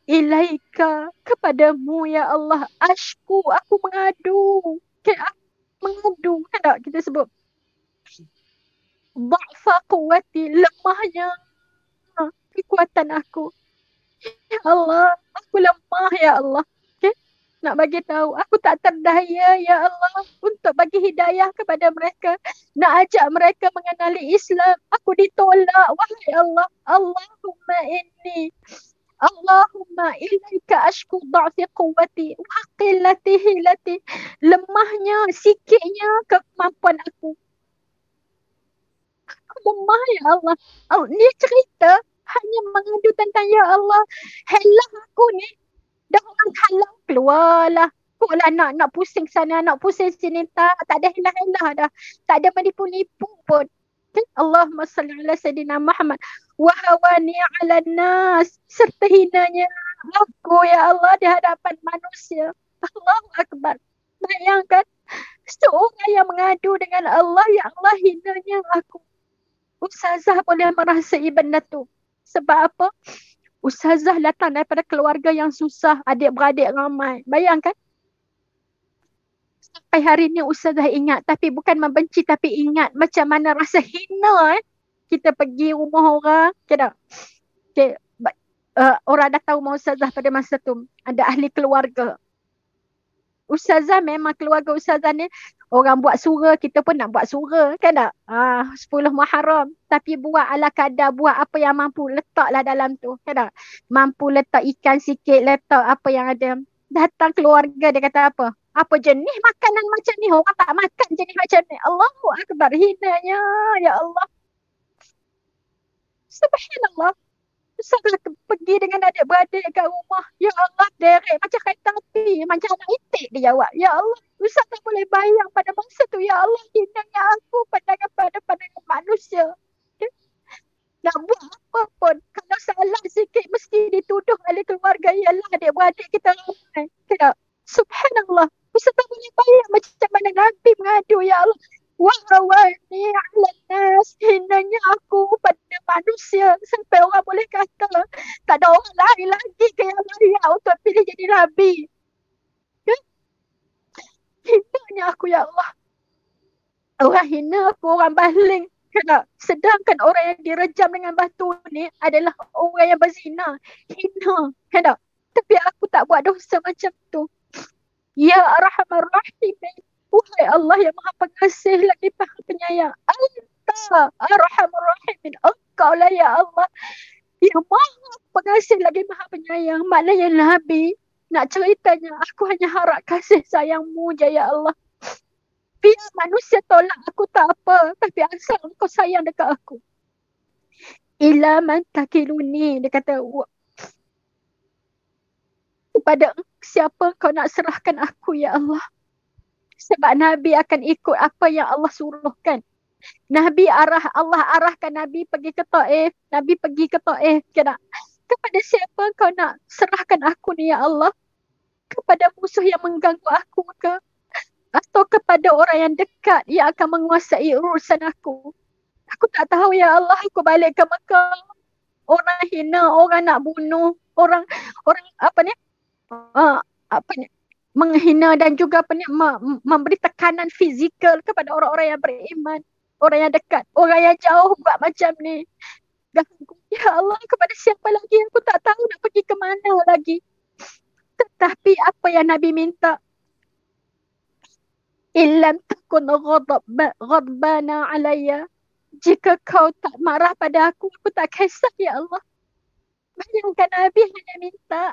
Speaker 6: ilaika, kepadamu ya Allah, ashku, aku mengadu. Mengadu, tak kita sebut dha'fa quwwati, lemahnya kekuatan aku. Ya Allah, aku lemah ya Allah. Nak bagi tahu, aku tak terdaya ya Allah untuk bagi hidayah kepada mereka. Nak ajak mereka mengenali Islam, aku ditolak. Wahai Allah, Allahumma ilaika ashku dha'fi quwwati wa qillati hilati, lemahnya, sikitnya kemampuan aku. Lemah ya Allah. Ni cerita hanya mengadu tentang ya Allah, helah aku ni. Dah orang halang, keluarlah. Kuklah nak pusing sana, nak pusing sini. Tak ada helah-helah dah. Tak ada menipu-nipu pun. Allahumma salli ala Sayyidina Muhammad. Wa hawani ala nas. Serta hinanya aku ya Allah di hadapan manusia. Allahu Akbar. Bayangkan seorang yang mengadu dengan Allah, ya Allah hinanya aku. Ustazah boleh merasai benda tu. Sebab apa? Ustazah datang daripada keluarga yang susah, adik-beradik ramai. Bayangkan. Sampai hari ni Ustazah ingat, tapi bukan membenci, tapi ingat macam mana rasa hina. Kita pergi rumah orang. Orang dah tahu mau Ustazah pada masa tu. Ada ahli keluarga. Ustazah memang keluarga Ustazah ni orang buat surah, kita pun nak buat surah, kan tak? 10 Muharram. Tapi buat ala kadar, buat apa yang mampu, letaklah dalam tu, kan tak? Mampu letak ikan sikit, letak apa yang ada. Datang keluarga, dia kata apa? Apa jenis makanan macam ni? Orang tak makan jenis macam ni. Allahu Akbar, hinanya, ya Allah. Subhanallah. Ustazah pergi dengan adik-beradik kat rumah. Ya Allah, derek macam kereta api. Macam anak itik dia jawab. Ya Allah, Ustazah boleh bayang pada masa tu. Ya Allah, hinanya aku pandangan manusia. Okay? Nak buat apa pun. Kalau salah sikit mesti dituduh oleh keluarga. Yalah, adik-beradik kita ramai. Okay? Subhanallah. Ustazah boleh bayang macam mana Nabi mengadu. Ya Allah, Wahawani ala nas, hinanya aku pada manusia sampai orang boleh kata tak ada orang lain lagi ke yang layak untuk pilih jadi Nabi. Ya? Hinanya aku ya Allah. Orang hina aku, orang baling. Sedangkan orang yang direjam dengan batu ni adalah orang yang berzina. Hina. Tapi aku tak buat dosa macam tu. Ya Arhamar Rahimin. Wahai Allah yang Maha Pengasih lagi Maha Penyayang. Anta Arhamar Rahimin. Engkau lah ya Allah yang Maha Pengasih lagi Maha Penyayang. Maknanya Nabi nak ceritanya aku hanya harap kasih sayangmu je ya Allah. Biar manusia tolak aku tak apa. Tapi asal engkau sayang dekat aku. Ila man takiluni. Dia kata, kepada siapa kau nak serahkan aku ya Allah. Sebab Nabi akan ikut apa yang Allah suruhkan. Allah arahkan Nabi pergi ke Taif. Nabi pergi ke Taif. Kepada siapa kau nak serahkan aku ni ya Allah? Kepada musuh yang mengganggu aku ke? Atau kepada orang yang dekat yang akan menguasai urusan aku? Aku tak tahu ya Allah. Aku balik ke Mekah. Orang hina, orang nak bunuh, orang menghina dan juga memberi tekanan fizikal kepada orang-orang yang beriman, orang yang dekat, orang yang jauh buat macam ni. Ya Allah, kepada siapa lagi aku tak tahu nak pergi ke mana lagi. Tetapi apa yang Nabi minta, illam takun ghadbana alayya, jika kau tak marah pada aku tak kisah ya Allah. Bayangkan Nabi hanya minta.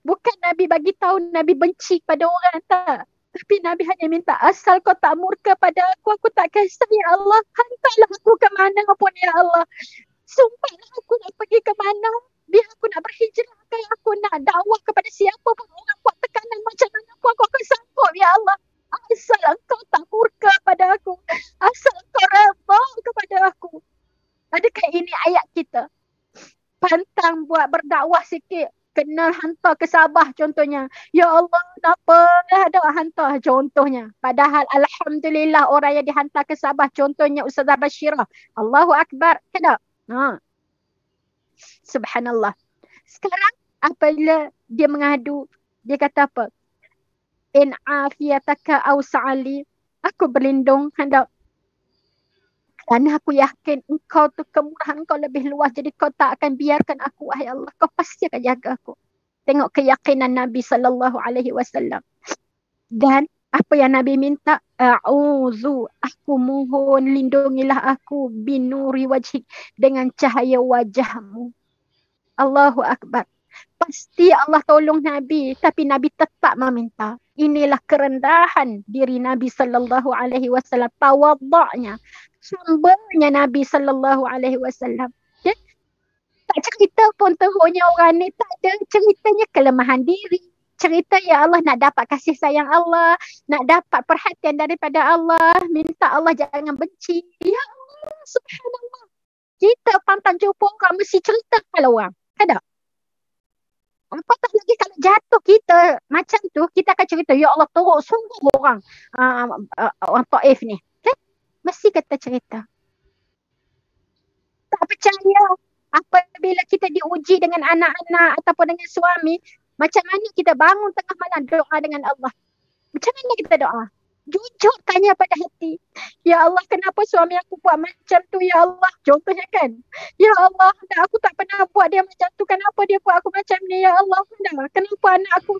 Speaker 6: Bukan Nabi bagi tahu Nabi benci pada orang, tak. Tapi Nabi hanya minta, asal kau tak murka pada aku tak kisah ya Allah. Hantarlah aku ke mana pun ya Allah. Sumpahlah aku nak pergi ke mana. Biar aku nak berhijrah, aku nak dakwah kepada siapa pun. Orang buat tekanan macam mana pun aku akan sanggup ya Allah. Asal engkau tak murka pada aku. Asal engkau redha kepada aku. Adakah ini ayat kita? Pantang buat berdakwah sikit. Kena hantar ke Sabah contohnya. Ya Allah, kenapa ada hantar contohnya. Padahal Alhamdulillah orang yang dihantar ke Sabah contohnya Ustazah Bashirah. Allahu Akbar. Kenapa? Subhanallah. Sekarang apabila dia mengadu, dia kata apa? In afiyataka aw sa'ali. Aku berlindung hendak. Kerana aku yakin engkau tu kemurahan kau lebih luas. Jadi kau tak akan biarkan aku. Wahai Allah, kau pasti akan jaga aku. Tengok keyakinan Nabi SAW. Dan apa yang Nabi minta? A'udzu, aku mohon lindungilah aku binuri wajhik, dengan cahaya wajahmu. Allahu Akbar. Pasti Allah tolong Nabi, tapi Nabi tetap meminta. Inilah kerendahan diri Nabi SAW. Tawaduknya, sumbernya Nabi SAW. Ya? Tak cerita pun teruknya orang ni, tak ada. Ceritanya kelemahan diri. Cerita ya Allah nak dapat kasih sayang Allah, nak dapat perhatian daripada Allah, minta Allah jangan benci. Ya Allah, subhanallah. Kita pantang jumpa orang mesti cerita kalau orang. Ada? Apatah lagi kalau jatuh kita macam tu, kita akan cerita, ya Allah teruk sungguh orang Taif ni. Okay? Mesti kita cerita. Tak percaya apabila kita diuji dengan anak-anak ataupun dengan suami, macam mana kita bangun tengah malam doa dengan Allah? Macam mana kita doa? Jujur tanya pada hati. Ya Allah, kenapa suami aku buat macam tu ya Allah? Contohnya kan. Ya Allah, aku tak pernah buat dia macam tu. Kenapa dia buat aku macam ni ya Allah? Kenapa anak aku?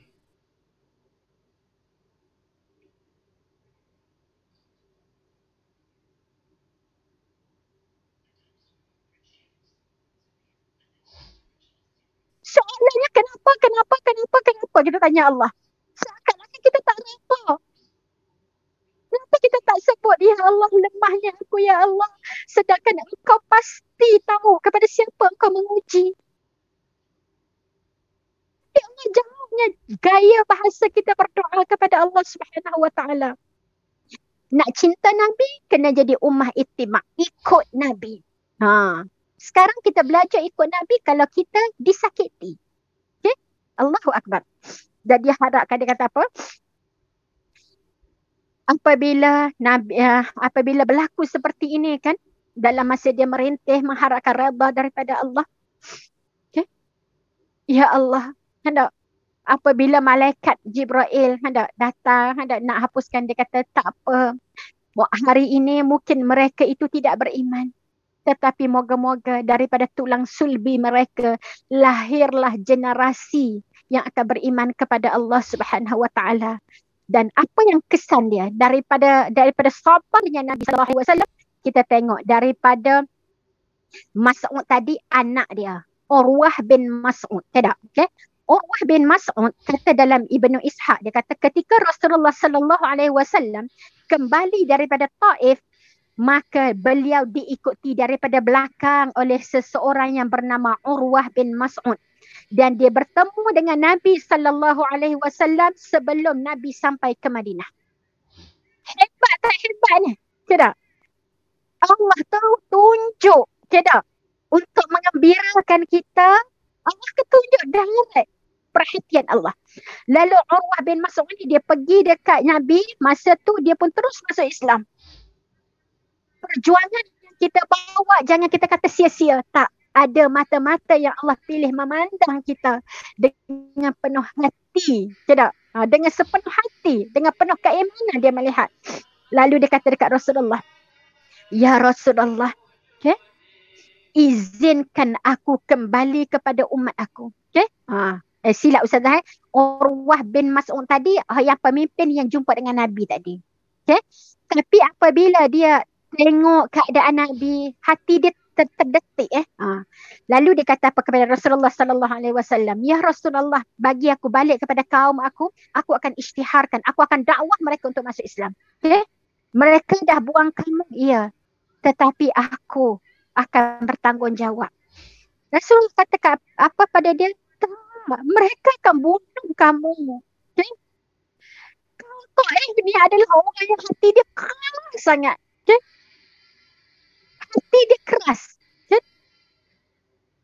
Speaker 6: Soalannya kenapa kita tanya Allah. Seakan-akan kita tak reda. Kenapa kita tak sebut, ya Allah lemahnya aku ya Allah. Sedangkan engkau pasti tahu kepada siapa engkau menguji. Ya Allah, jauhnya gaya bahasa kita berdoa kepada Allah Subhanahu Wa Taala. Nak cinta Nabi, kena jadi ummah ittiba. Ikut Nabi. Sekarang kita belajar ikut Nabi kalau kita disakiti. Okay? Allahu Akbar. Dan dia harapkan, dia kata apa? apabila berlaku seperti ini kan, dalam masa dia merintih mengharapkan redha daripada Allah. Okay? Ya Allah, hendak apabila malaikat Jibril hendak datang, hendak nak hapuskan, dia kata tak apa. Hari ini mungkin mereka itu tidak beriman. Tetapi moga-moga daripada tulang sulbi mereka lahirlah generasi yang akan beriman kepada Allah Subhanahu Wa Taala. Dan apa yang kesan dia daripada sahabatnya Nabi sallallahu alaihi wasallam, kita tengok daripada Mas'ud tadi, anak dia Urwah bin Mas'ud, tidak? Okay? Urwah bin Mas'ud kata dalam Ibnu Ishaq, dia kata ketika Rasulullah sallallahu alaihi wasallam kembali daripada Taif, maka beliau diikuti daripada belakang oleh seseorang yang bernama Urwah bin Mas'ud, dan dia bertemu dengan Nabi sallallahu alaihi wasallam sebelum Nabi sampai ke Madinah. Hebat tak hebat ni? Tidak? Allah tunjuk, tidak? Untuk mengembirakan kita, Allah ketunjuk direct perhatian Allah. Lalu Urwah bin Mas'ud ni dia pergi dekat Nabi, masa tu dia pun terus masuk Islam. Perjuangan yang kita bawa jangan kita kata sia-sia, tak. Ada mata-mata yang Allah pilih memandang kita dengan penuh hati, tidak? Dengan sepenuh hati, dengan penuh keimanan dia melihat. Lalu dia kata dekat Rasulullah, ya Rasulullah, okay? Izinkan aku kembali kepada umat aku. Okay? Silap Ustazah. Urwah bin Mas'ud tadi yang pemimpin yang jumpa dengan Nabi tadi. Okay? Tapi apabila dia tengok keadaan Nabi, hati dia terdetik. Lalu dia kata apa kepada Rasulullah sallallahu alaihi wasallam, ya Rasulullah, bagi aku balik kepada kaum aku akan isytiharkan, aku akan dakwah mereka untuk masuk Islam. Okay? Mereka dah buang kamu, iya, tetapi aku akan bertanggungjawab. Rasul kata apa pada dia? Tak, mereka akan bunuh kamu. Okay? Taif ni adalah orang yang hati dia keras sangat. Okay? Hati dia keras. Okay?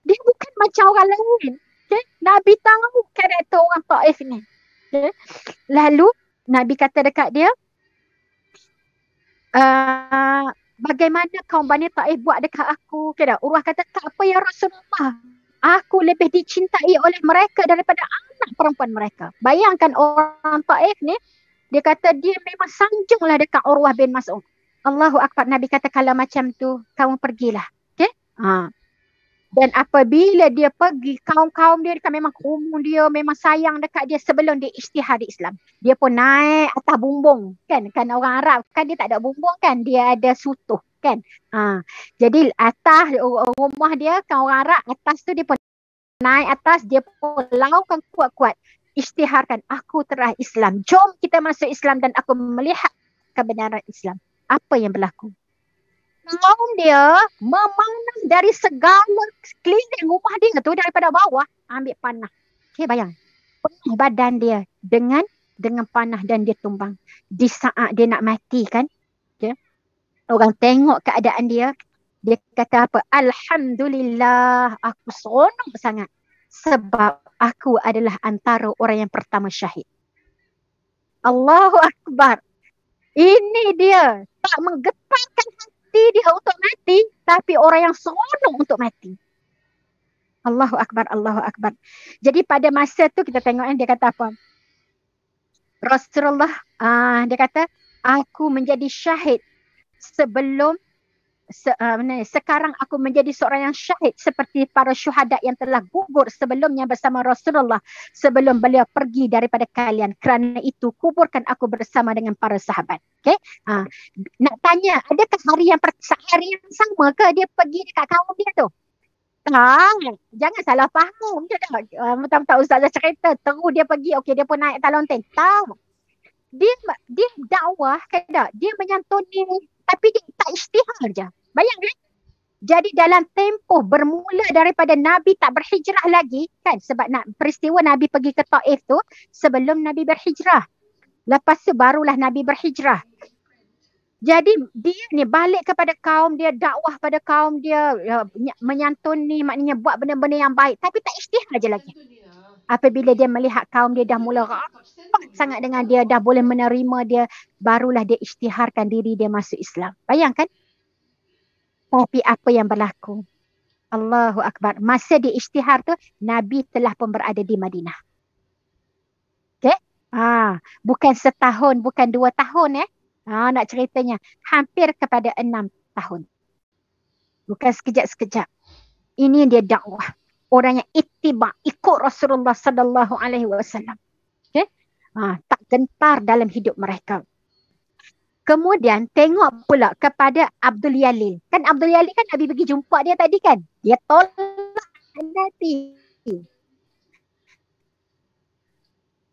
Speaker 6: Dia bukan macam orang lain. Okay? Nabi tahu karakter orang Taif ni. Okay? Lalu Nabi kata dekat dia, bagaimana kaum Bani Taif buat dekat aku? Kira Urwah kata, tak apa ya Rasulullah, aku lebih dicintai oleh mereka daripada anak perempuan mereka. Bayangkan orang Taif ni, dia kata dia memang sanjunglah dekat Urwah bin Mas'ud. Allahu Akbar. Nabi kata kalau macam tu kamu pergilah. Okay? Dan apabila dia pergi, kaum-kaum dia kan memang kumpul dia, memang sayang dekat dia sebelum dia isytihar di Islam. Dia pun naik atas bumbung. Kan orang Arab kan dia tak ada bumbung kan, dia ada sutuh kan. Jadi atas rumah dia kan orang Arab, atas tu dia pun naik atas, dia pun laukan kuat-kuat. Isytiharkan, aku telah Islam. Jom kita masuk Islam dan aku melihat kebenaran Islam. Apa yang berlaku? Kaum dia memanah dari segala keliling rumah dia tu, daripada bawah ambil panah. Okay, bayang. Penuh badan dia dengan panah dan dia tumbang. Di saat dia nak mati kan. Okay. Orang tengok keadaan dia. Dia kata apa? Alhamdulillah, aku seronok sangat. Sebab aku adalah antara orang yang pertama syahid. Allahu Akbar. Ini dia tak menggetarkan hati dia untuk mati, tapi orang yang seronok untuk mati. Allahu Akbar, Allahu Akbar. Jadi pada masa tu kita tengok dia kata apa? Rasulullah dia kata, aku menjadi syahid sebelum sekarang aku menjadi seorang yang syahid seperti para syuhada yang telah gugur sebelumnya bersama Rasulullah sebelum beliau pergi daripada kalian. Kerana itu kuburkan aku bersama dengan para sahabat. Okay? Nak tanya, adakah hari yang sama ke dia pergi dekat kaum dia tu? Tak, jangan salah faham. Betul-betul Ustazah cerita terus dia pergi, okey dia pun naik talonteng. Tak. Dia dakwah kan tak? Dia menyantuni tapi dia tak isytihar je. Bayangkan. Jadi dalam tempoh bermula daripada Nabi tak berhijrah lagi kan, sebab peristiwa Nabi pergi ke Taif tu sebelum Nabi berhijrah. Lepas tu barulah Nabi berhijrah. Jadi dia ni balik kepada kaum dia, dakwah pada kaum dia, menyantuni, maknanya buat benda-benda yang baik tapi tak isytihar je lagi. Apabila dia melihat kaum dia dah mula rapat sangat dengan dia, dah boleh menerima dia, barulah dia isytiharkan diri dia masuk Islam. Bayangkan. Tapi apa yang berlaku? Allahu Akbar. Masa dia isytihar tu, Nabi telah pun berada di Madinah. Okay? Bukan setahun, bukan 2 tahun nak ceritanya. Hampir kepada 6 tahun. Bukan sekejap-sekejap. Ini dia dakwah. Orang yang ittiba, ikut Rasulullah sallallahu alaihi wasallam. Okay? Tak gentar dalam hidup mereka. Kemudian tengok pula kepada Abdul Yalil. Kan Abdul Yalil kan Nabi pergi jumpa dia tadi kan? Dia tolak Nabi.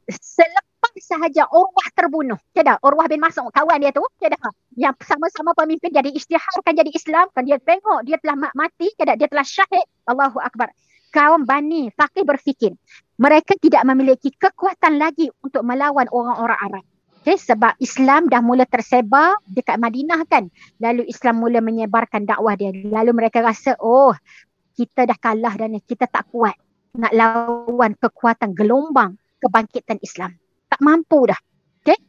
Speaker 6: Selepas sahaja Urwah terbunuh. Tidak, Urwah bin Mas'ud kawan dia tu, tidak, yang sama-sama pemimpin jadi isytiharkan jadi Islam, kan dia tengok dia telah mati, tidak, dia telah syahid. Allahu Akbar. Kaum Bani Thaqif berfikir mereka tidak memiliki kekuatan lagi untuk melawan orang-orang Arab. Okay, sebab Islam dah mula tersebar dekat Madinah kan. Lalu Islam mula menyebarkan dakwah dia. Lalu mereka rasa, oh, kita dah kalah dah ni, kita tak kuat nak lawan kekuatan gelombang kebangkitan Islam. Tak mampu dah. Okay?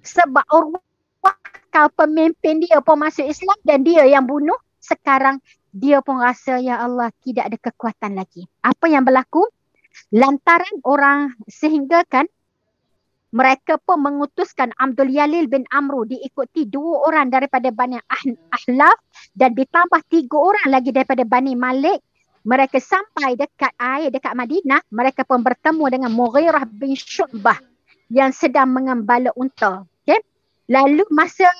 Speaker 6: Sebab Urwah kau pemimpin dia pun masuk Islam dan dia yang bunuh. Sekarang dia pun rasa, ya Allah, tidak ada kekuatan lagi. Apa yang berlaku? Lantaran orang, sehingga kan mereka pun mengutuskan Abdul Yalil bin Amru diikuti 2 orang daripada Bani Ahlaf dan ditambah 3 orang lagi daripada Bani Malik. Mereka sampai dekat air, dekat Madinah, mereka pun bertemu dengan Mughirah bin Syu'bah yang sedang mengembala unta. Okay? Lalu masa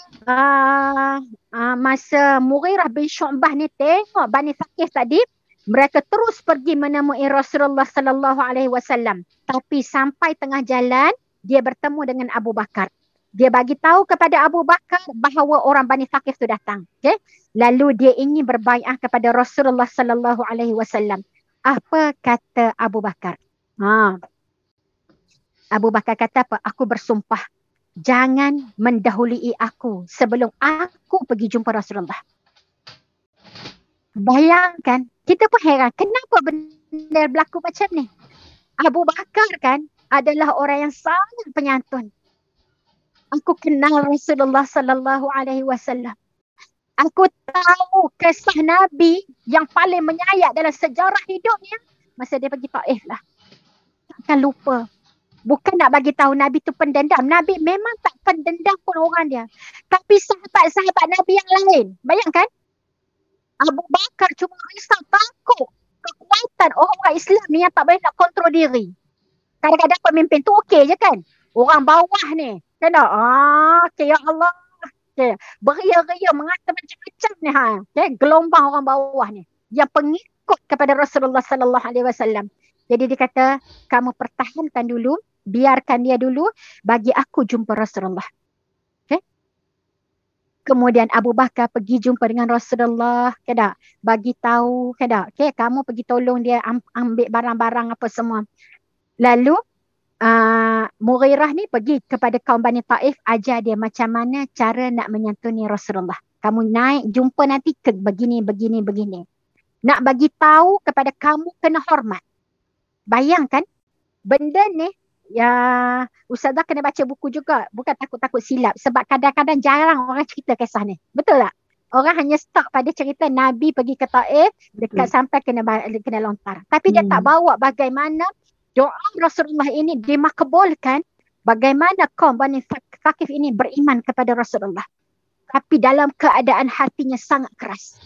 Speaker 6: Mughirah bin Syu'bah ni tengok Bani Thaqif tadi, mereka terus pergi menemui Rasulullah sallallahu alaihi wasallam. Tapi sampai tengah jalan, dia bertemu dengan Abu Bakar. Dia bagi tahu kepada Abu Bakar bahawa orang Bani Thaqif tu datang. Okay? Lalu dia ingin berbaiat kepada Rasulullah sallallahu alaihi wasallam. Apa kata Abu Bakar? Abu Bakar kata apa? Aku bersumpah, jangan mendahului aku sebelum aku pergi jumpa Rasulullah. Bayangkan, kita pun heran, kenapa benda berlaku macam ni? Abu Bakar kan adalah orang yang sangat penyantun. Aku kenal Rasulullah sallallahu alaihi wasallam. Aku tahu kisah Nabi yang paling menyayat dalam sejarah hidupnya masa dia pergi Taif lah. Takkan lupa. Bukan nak bagi tahu Nabi tu pendendam. Nabi memang tak pendendam pun orang dia. Tapi sahabat-sahabat Nabi yang lain, bayangkan, Abu Bakar cuma risau, takut kekuatan orang Islam ni yang tak boleh nak kontrol diri. Kadang-kadang pemimpin tu okey je kan. Orang bawah ni, kena, okay, ya Allah. Okay. Beria-ria mengata macam-macam ni. Okay. Gelombang orang bawah ni. Yang pengikut kepada Rasulullah sallallahu alaihi wasallam. Jadi dia kata, kamu pertahankan dulu, biarkan dia dulu, bagi aku jumpa Rasulullah. Okay. Kemudian Abu Bakar pergi jumpa dengan Rasulullah, kada, bagi tahu, kada, okay, kamu pergi tolong dia ambil barang-barang apa semua. Lalu Mughirah ni pergi kepada kaum Bani Taif, ajar dia macam mana cara nak menyantuni Rasulullah. Kamu naik jumpa nanti ke begini. Nak bagi tahu kepada kamu kena hormat. Bayangkan benda ni, ya Ustazah kena baca buku juga, bukan takut-takut silap, sebab kadang-kadang jarang orang cerita kisah ni. Betul tak? Orang hanya stop pada cerita Nabi pergi ke Taif, dekat sampai kena lontar. Tapi dia tak bawa bagaimana doa Rasulullah ini dimakbulkan, bagaimana kaum Bani Thaqif ini beriman kepada Rasulullah. Tapi dalam keadaan hatinya sangat keras.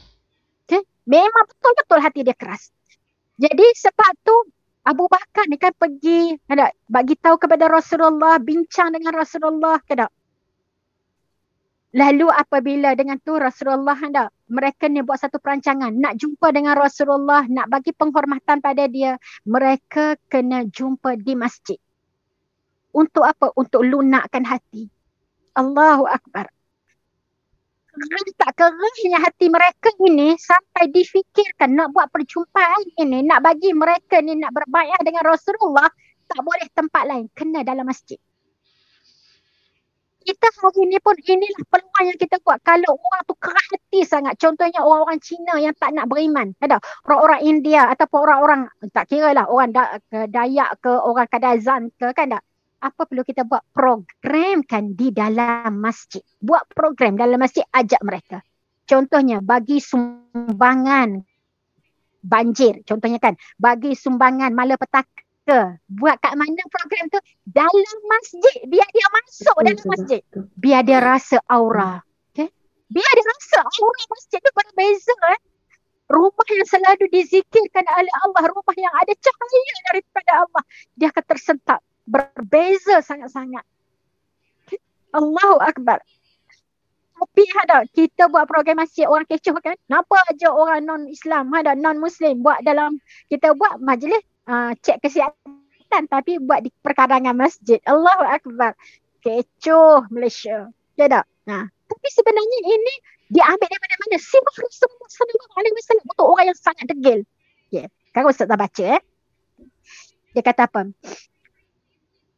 Speaker 6: Okay? Memang betul-betul hati dia keras. Jadi sebab tu Abu Bakar ni kan pergi, bagi tahu kepada Rasulullah, bincang dengan Rasulullah, kada. Lalu apabila dengan tu Rasulullah, mereka ni buat satu perancangan nak jumpa dengan Rasulullah, nak bagi penghormatan pada dia, mereka kena jumpa di masjid. Untuk apa? Untuk lunakkan hati. Allahu Akbar. Tak kerasnya hati mereka ini sampai difikirkan nak buat perjumpaan ini, nak bagi mereka ni nak berbaiat dengan Rasulullah, tak boleh tempat lain, kena dalam masjid. Kita hari ni pun inilah peluang yang kita buat. Kalau orang tu keras hati hati sangat. Contohnya orang-orang Cina yang tak nak beriman. Ada orang-orang India ataupun orang-orang, tak kira lah, orang Dayak ke, orang Kadazan ke, kan tak? Apa perlu kita buat program kan di dalam masjid. Buat program dalam masjid, ajak mereka. Contohnya bagi sumbangan banjir. Contohnya kan, bagi sumbangan malapetaka. Buat kat mana program tu? Dalam masjid. Biar dia masuk dalam masjid. Biar dia rasa aura. Biar dia rasa aura masjid tu berbeza. Rumah yang selalu dizikirkan oleh Allah, rumah yang ada cahaya daripada Allah, dia akan tersentak. Berbeza sangat-sangat. Allahu Akbar. Tapi ada, kita buat program masjid, orang kecoh kan. Kenapa aja orang non-Islam, ada non-Muslim buat dalam, kita buat majlis cek kesihatan tapi buat di perkarangan masjid. Allahu Akbar. Kecoh Malaysia. Ya tak? Tapi sebenarnya ini diambil daripada mana? Sifat Rasulullah SAW untuk orang yang sangat degil. Kan Ustaz dah baca Dia kata apa?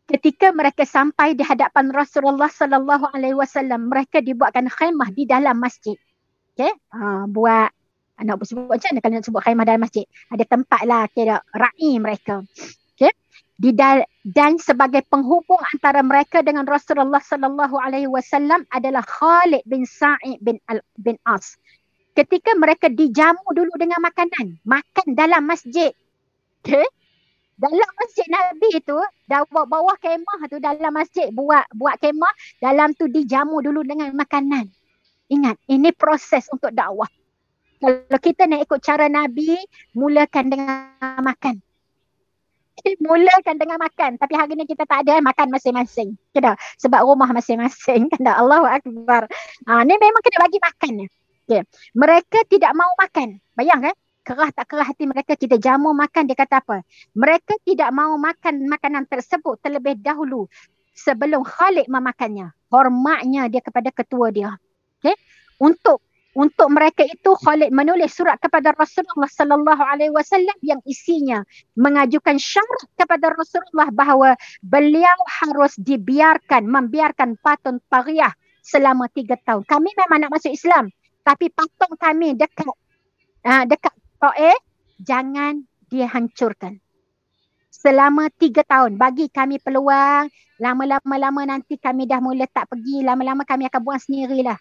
Speaker 6: Ketika mereka sampai di hadapan Rasulullah SAW, mereka dibuatkan khemah di dalam masjid. Buat, nak sebut macam mana kalau nak sebut khemah dalam masjid? Ada tempat lah, kira ra'i mereka. Dan sebagai penghubung antara mereka dengan Rasulullah SAW adalah Khalid bin Sa'id bin As. Ketika mereka dijamu dulu dengan makanan, makan dalam masjid. Dalam masjid Nabi tu, bawah kemah tu, dalam masjid buat kemah, dalam tu dijamu dulu dengan makanan. Ingat, ini proses untuk dakwah. Kalau kita nak ikut cara Nabi, mulakan dengan makan. Mulakan dengan makan. Tapi hari ni kita tak ada makan masing-masing. Sebab rumah masing-masing. Allahu Akbar. Ni memang kena bagi makan. Mereka tidak mau makan. Bayang kerah tak kerah hati mereka, kita jamu makan. Dia kata apa? Mereka tidak mau makan makanan tersebut terlebih dahulu sebelum Khalid memakannya. Hormatnya dia kepada ketua dia. Untuk mereka itu, Khalid menulis surat kepada Rasulullah SAW yang isinya mengajukan syarat kepada Rasulullah bahawa beliau harus membiarkan patung Tariah selama 3 tahun. Kami memang nak masuk Islam, tapi patung kami dekat Taif, jangan dihancurkan. Selama 3 tahun. Bagi kami peluang. Lama-lama nanti kami dah mula tak pergi. Lama-lama kami akan buang sendirilah.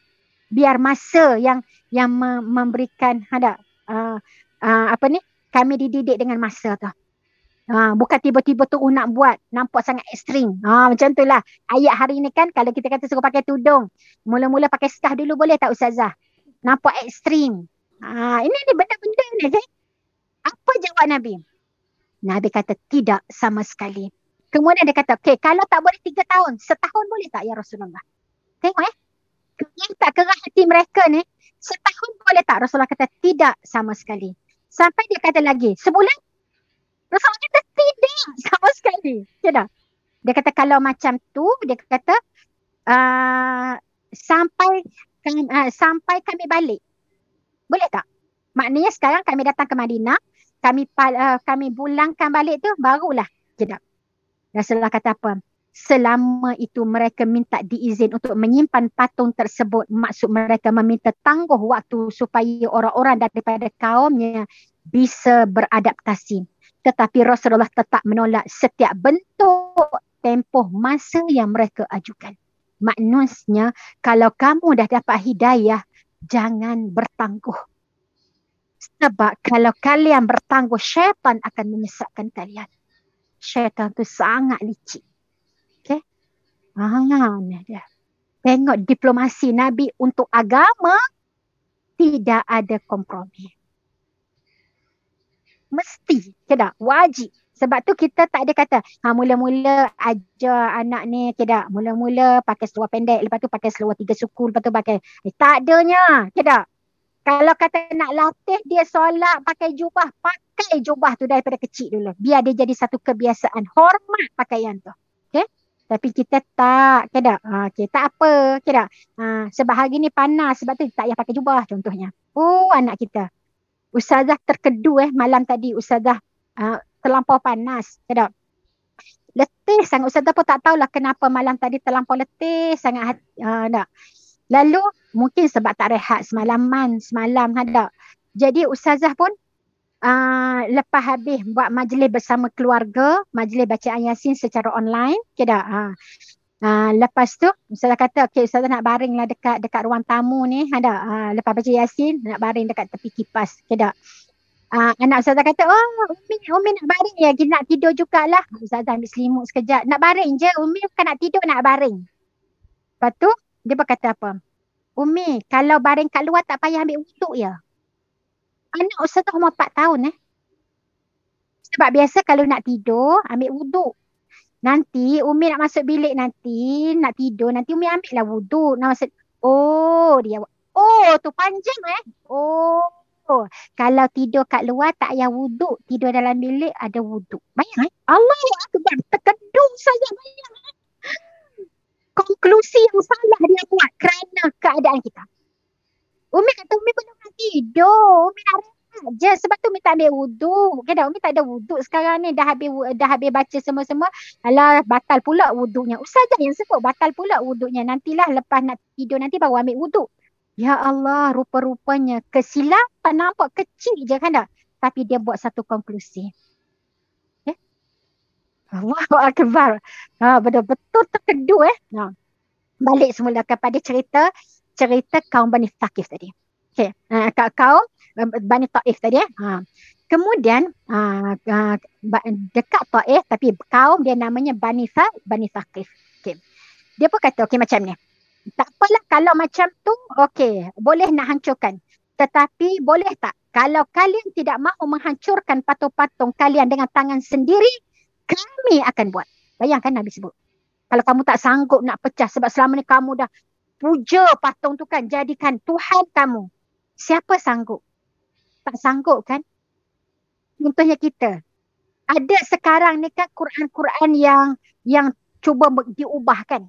Speaker 6: Biar masa yang memberikan kami dididik dengan masa tu. Bukan tiba-tiba tu nak buat, nampak sangat ekstrim. Macam tu lah. Ayat hari ni kan, kalau kita kata suruh pakai tudung, mula-mula pakai scarf dulu boleh tak Ustazah? Nampak ekstrim. Ini benda-benda ni. Apa jawab Nabi? Nabi kata tidak sama sekali. Kemudian dia kata, kalau tak boleh 3 tahun, setahun boleh tak ya Rasulullah? Tengok yang tak kerah hati mereka ni, setahun boleh tak? Rasulullah kata tidak sama sekali. Sampai dia kata lagi, sebulan? Rasulullah kata tidak sama sekali. Dia kata kalau macam tu, dia kata sampai kami balik. Boleh tak? Maknanya sekarang kami datang ke Madinah, kami pulangkan balik tu, barulah. Rasulullah kata apa? Selama itu mereka minta diizin untuk menyimpan patung tersebut. Maksud mereka meminta tangguh waktu supaya orang-orang daripada kaumnya bisa beradaptasi. Tetapi Rasulullah tetap menolak setiap bentuk tempoh masa yang mereka ajukan. Maknanya kalau kamu dah dapat hidayah, jangan bertangguh. Sebab kalau kalian bertangguh, syaitan akan menyesatkan kalian. Syaitan tu sangat licik. Tengok diplomasi Nabi untuk agama, tidak ada kompromi. Mesti, wajib. Sebab tu kita tak ada kata, mula-mula ajar anak ni, mula-mula pakai seluar pendek, lepas tu pakai seluar 3 suku, lepas tu pakai, tak adanya. Kalau kata nak latih dia solat pakai jubah tu daripada kecil dulu. Biar dia jadi satu kebiasaan, hormat pakaian tu. Tapi kita tak, tak apa, sebab hari ni panas, sebab tu tak payah pakai jubah contohnya. Anak kita. Ustazah terkedu malam tadi, Ustazah terlampau panas. Letih sangat. Ustazah pun tak tahulah kenapa malam tadi terlampau letih sangat. Lalu mungkin sebab tak rehat semalam ada. Jadi ustazah pun lepas habis buat majlis bersama keluarga, majlis bacaan Yasin secara online, okay dah. Lepas tu ustazah kata okey, ustazah nak baring lah dekat ruang tamu ni, ada. Lepas baca Yasin nak baring dekat tepi kipas, okay dah. Anak ustazah kata, Umi nak baring ya, kita nak tidur jugalah. Ustazah ambil selimut sekejap, nak baring je, Umi bukan nak tidur, nak baring. Lepas tu dia berkata apa? Umi, kalau baring kat luar tak payah ambil wuduk ya. Anak ustazah umur 4 tahun Sebab biasa kalau nak tidur, ambil wuduk. Nanti Umi nak masuk bilik nanti, nak tidur, nanti Umi ambil lah wuduk. Tu panjang kalau tidur kat luar tak payah wuduk, tidur dalam bilik ada wuduk. Bayang Allahu Akbar, terkedung saja bayang. Konklusi yang salah dia buat kerana keadaan kita. Umi kata Umi belum nak tidur, Umi nak rehat je. Sebab tu Umi tak ambil wuduk. Umi tak ada wuduk sekarang ni. Dah habis baca semua-semua. Alah, batal pula wuduknya. Ustazah yang sebut batal pula wuduknya. Nantilah lepas nak tidur nanti baru ambil wuduk. Ya Allah, rupa-rupanya kesilapan nampak kecil je kan tak? Tapi dia buat satu konklusi. Allahu Akbar. Betul-betul terkedu Balik semula kepada cerita kaum Bani Thaqif tadi. Okey, kaum Bani Taif tadi. Kemudian dekat Taif tapi kaum dia namanya Bani Thaqif. Okey. Dia pun kata okey macam ni. Tak apalah kalau macam tu, okey, boleh nak hancurkan. Tetapi boleh tak kalau kalian tidak mahu menghancurkan patung-patung kalian dengan tangan sendiri, kami akan buat. Bayangkan Nabi sebut. Kalau kamu tak sanggup nak pecah sebab selama ni kamu dah puja patung tu kan, jadikan Tuhan kamu. Siapa sanggup? Tak sanggup kan? Contohnya kita. Ada sekarang ni kan Quran-Quran yang cuba diubahkan.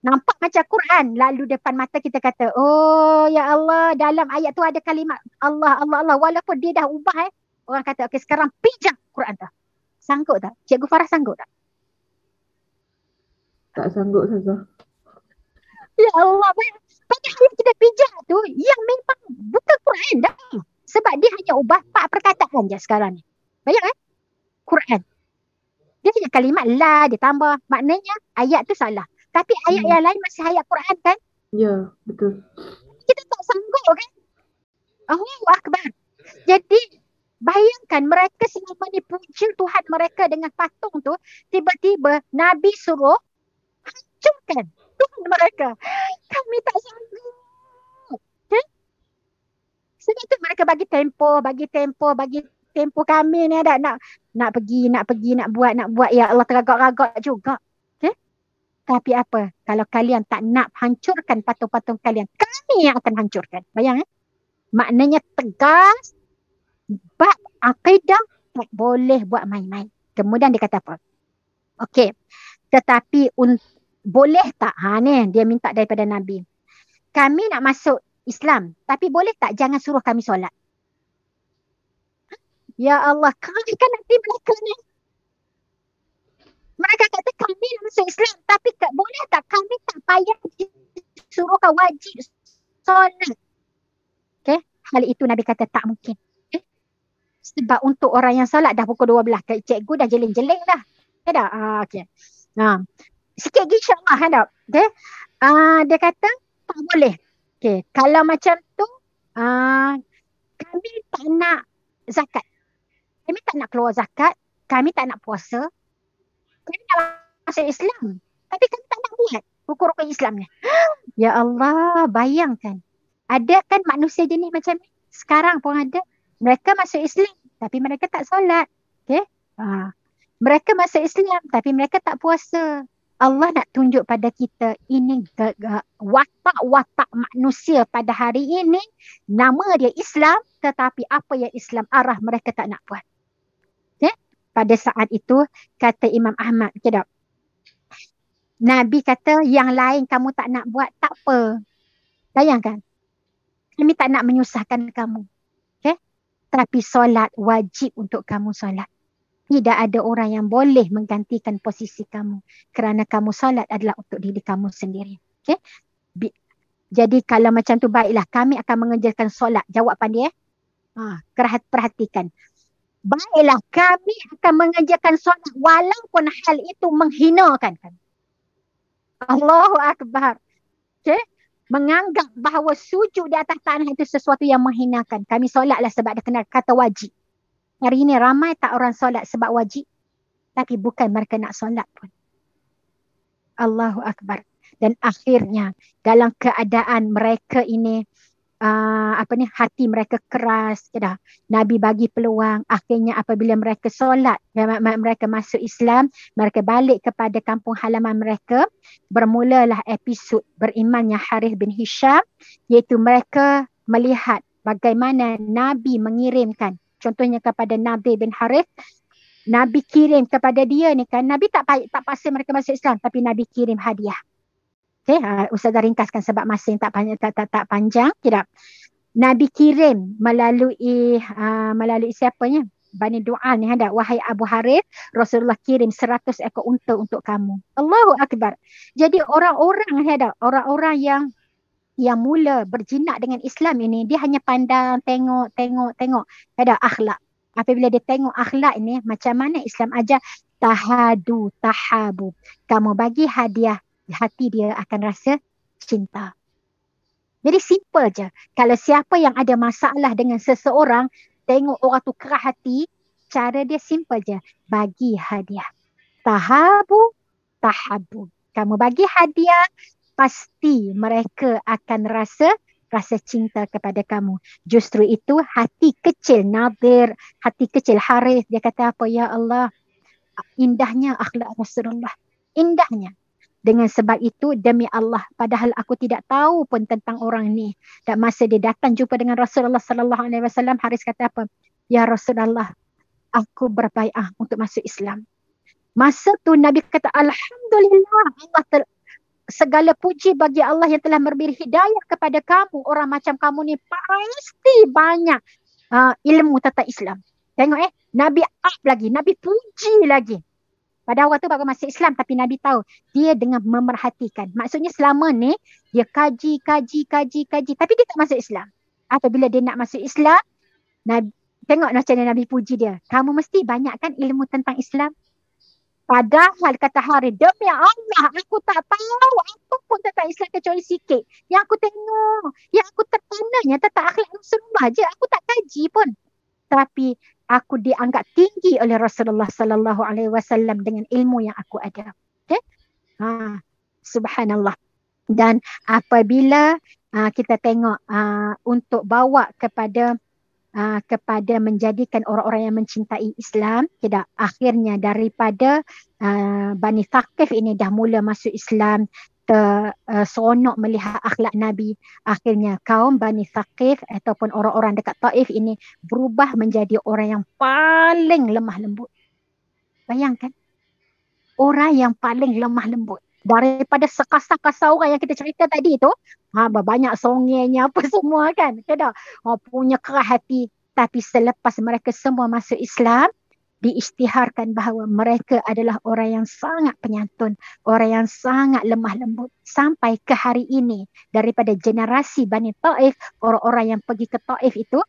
Speaker 6: Nampak macam Quran, lalu depan mata kita kata, oh ya Allah, dalam ayat tu ada kalimat Allah, Allah, Allah. Walaupun dia dah ubah orang kata, okey sekarang pijak Quran tu. Sanggup tak? Cikgu Farah sanggup tak?
Speaker 2: Tak sanggup saja.
Speaker 6: Ya Allah, padahal yang kita pijak tu yang memang bukan Quran dah. Sebab dia hanya ubah 4 perkataan je sekarang ni. Bayang Quran. Dia hanya kalimat la, dia tambah. Maknanya ayat tu salah. Tapi ayat yang lain masih ayat Quran kan?
Speaker 2: Ya, betul.
Speaker 6: Kita tak sanggup kan? Allahu Akbar. Jadi bayangkan mereka selama ni puja Tuhan mereka dengan patung tu, tiba-tiba Nabi suruh hancurkan Tuhan mereka. Kami tak sanggup. Sebab tu mereka bagi tempo kami ni ada nak pergi, nak buat. Ya Allah, teragak-ragak juga. Tapi apa? Kalau kalian tak nak hancurkan patung-patung kalian, kami yang akan hancurkan. Bayang maknanya tegas. Bab akidah tak boleh buat main-main. Kemudian dia kata apa? Okey. Tetapi boleh tak? Ni dia minta daripada Nabi. Kami nak masuk Islam, tapi boleh tak jangan suruh kami solat? Ya Allah, kan nanti mereka ni. Mereka kata kami nak masuk Islam, tapi boleh tak kami tak payah suruh kau wajib solat? Okey, hal itu Nabi kata tak mungkin. Sebab untuk orang yang solat dah pukul 12. Cikgu dah jeling-jeling dah. Ada? Okey. Sikit lagi insyaAllah. Ada? Okay. Dia kata tak boleh. Okey. Kalau macam tu, kami tak nak zakat. Kami tak nak keluar zakat. Kami tak nak puasa. Kami nak masuk Islam. Tapi kami tak nak buat rukun-rukun Islam ni. Ya Allah, bayangkan. Ada kan manusia jenis macam ni? Sekarang pun ada. Mereka masuk Islam tapi mereka tak solat. Okay? Mereka masuk Islam tapi mereka tak puasa. Allah nak tunjuk pada kita ini watak-watak manusia pada hari ini. Nama dia Islam tetapi apa yang Islam arah mereka tak nak buat. Okay? Pada saat itu kata Imam Ahmad, tak? Nabi kata yang lain kamu tak nak buat tak apa. Bayangkan. Kami tak nak menyusahkan kamu. Tapi solat wajib untuk kamu solat. Tidak ada orang yang boleh menggantikan posisi kamu. Kerana kamu solat adalah untuk diri kamu sendiri. Okay? Jadi kalau macam tu baiklah, kami akan mengerjakan solat. Jawapan dia. Perhatikan. Baiklah, kami akan mengerjakan solat walaupun hal itu menghinakan kami. Allahu Akbar. Okay? Menganggap bahawa sujud di atas tanah itu sesuatu yang menghinakan. Kami solatlah sebab dia kena kata wajib. Hari ini ramai tak orang solat sebab wajib. Tapi bukan mereka nak solat pun. Allahu Akbar. Dan akhirnya dalam keadaan mereka ini hati mereka keras, dah. Nabi bagi peluang. Akhirnya apabila mereka solat, mereka masuk Islam, mereka balik kepada kampung halaman mereka, bermulalah episod berimannya Harith bin Hisham, iaitu mereka melihat bagaimana Nabi mengirimkan, contohnya kepada Nabi bin Harith, Nabi kirim kepada dia ni kan, Nabi tak paksa mereka masuk Islam, tapi Nabi kirim hadiah. Okay, Ustazah ringkaskan sebab masa yang tak panjang. Tidak. Nabi kirim melalui siapanya? Bani Du'al ni ada. Wahai Abu Harith, Rasulullah kirim 100 ekor unta untuk kamu. Allahu Akbar. Jadi orang-orang yang mula berjinak dengan Islam ini, dia hanya pandang, tengok. Ada akhlak. Apabila dia tengok akhlak ini, macam mana Islam ajar? Tahadu, tahabu. Kamu bagi hadiah, hati dia akan rasa cinta. Jadi simple je. Kalau siapa yang ada masalah dengan seseorang, tengok orang tu kerah hati, cara dia simple je. Bagi hadiah. Tahabu, tahabu. Kamu bagi hadiah, pasti mereka akan rasa cinta kepada kamu. Justru itu hati kecil Nadir, hati kecil Harith, dia kata apa? Ya Allah, indahnya akhlak Rasulullah. Indahnya. Dengan sebab itu, demi Allah, padahal aku tidak tahu pun tentang orang ni. Dan masa dia datang jumpa dengan Rasulullah sallallahu alaihi wasallam, Haris kata apa? Ya Rasulullah, aku berbai'ah untuk masuk Islam. Masa tu Nabi kata, Alhamdulillah, segala puji bagi Allah yang telah memberi hidayah kepada kamu. Orang macam kamu ni pasti banyak ilmu tentang Islam. Tengok Nabi up lagi, Nabi puji lagi. Pada waktu baru masuk Islam, tapi Nabi tahu dia dengan memerhatikan. Maksudnya selama ni dia kaji, tapi dia tak masuk Islam. Apabila dia nak masuk Islam, tengok macam mana Nabi puji dia. Kamu mesti banyakkan ilmu tentang Islam. Padahal kata Harith, demi Allah aku tak tahu apa pun tentang Islam kecuali sikit. Yang aku tengok, yang aku terkenanya tentang akhlak Rasulullah je. Aku tak kaji pun. Tapi aku dianggap tinggi oleh Rasulullah sallallahu alaihi wasallam dengan ilmu yang aku ada. Okay? Subhanallah. Dan apabila kita tengok untuk bawa kepada menjadikan orang-orang yang mencintai Islam, tidak, akhirnya daripada Bani Thaqif ini dah mula masuk Islam, seronok melihat akhlak Nabi. Akhirnya kaum Bani Thaqif ataupun orang-orang dekat Taif ini berubah menjadi orang yang paling lemah lembut. Bayangkan, orang yang paling lemah lembut. Daripada sekasar-kasar orang yang kita cerita tadi tu, banyak songenya apa semua kan. Punya kerah hati. Tapi selepas mereka semua masuk Islam, diisytiharkan bahawa mereka adalah orang yang sangat penyantun, orang yang sangat lemah lembut. Sampai ke hari ini, daripada generasi Bani Taif, orang-orang yang pergi ke Taif itu,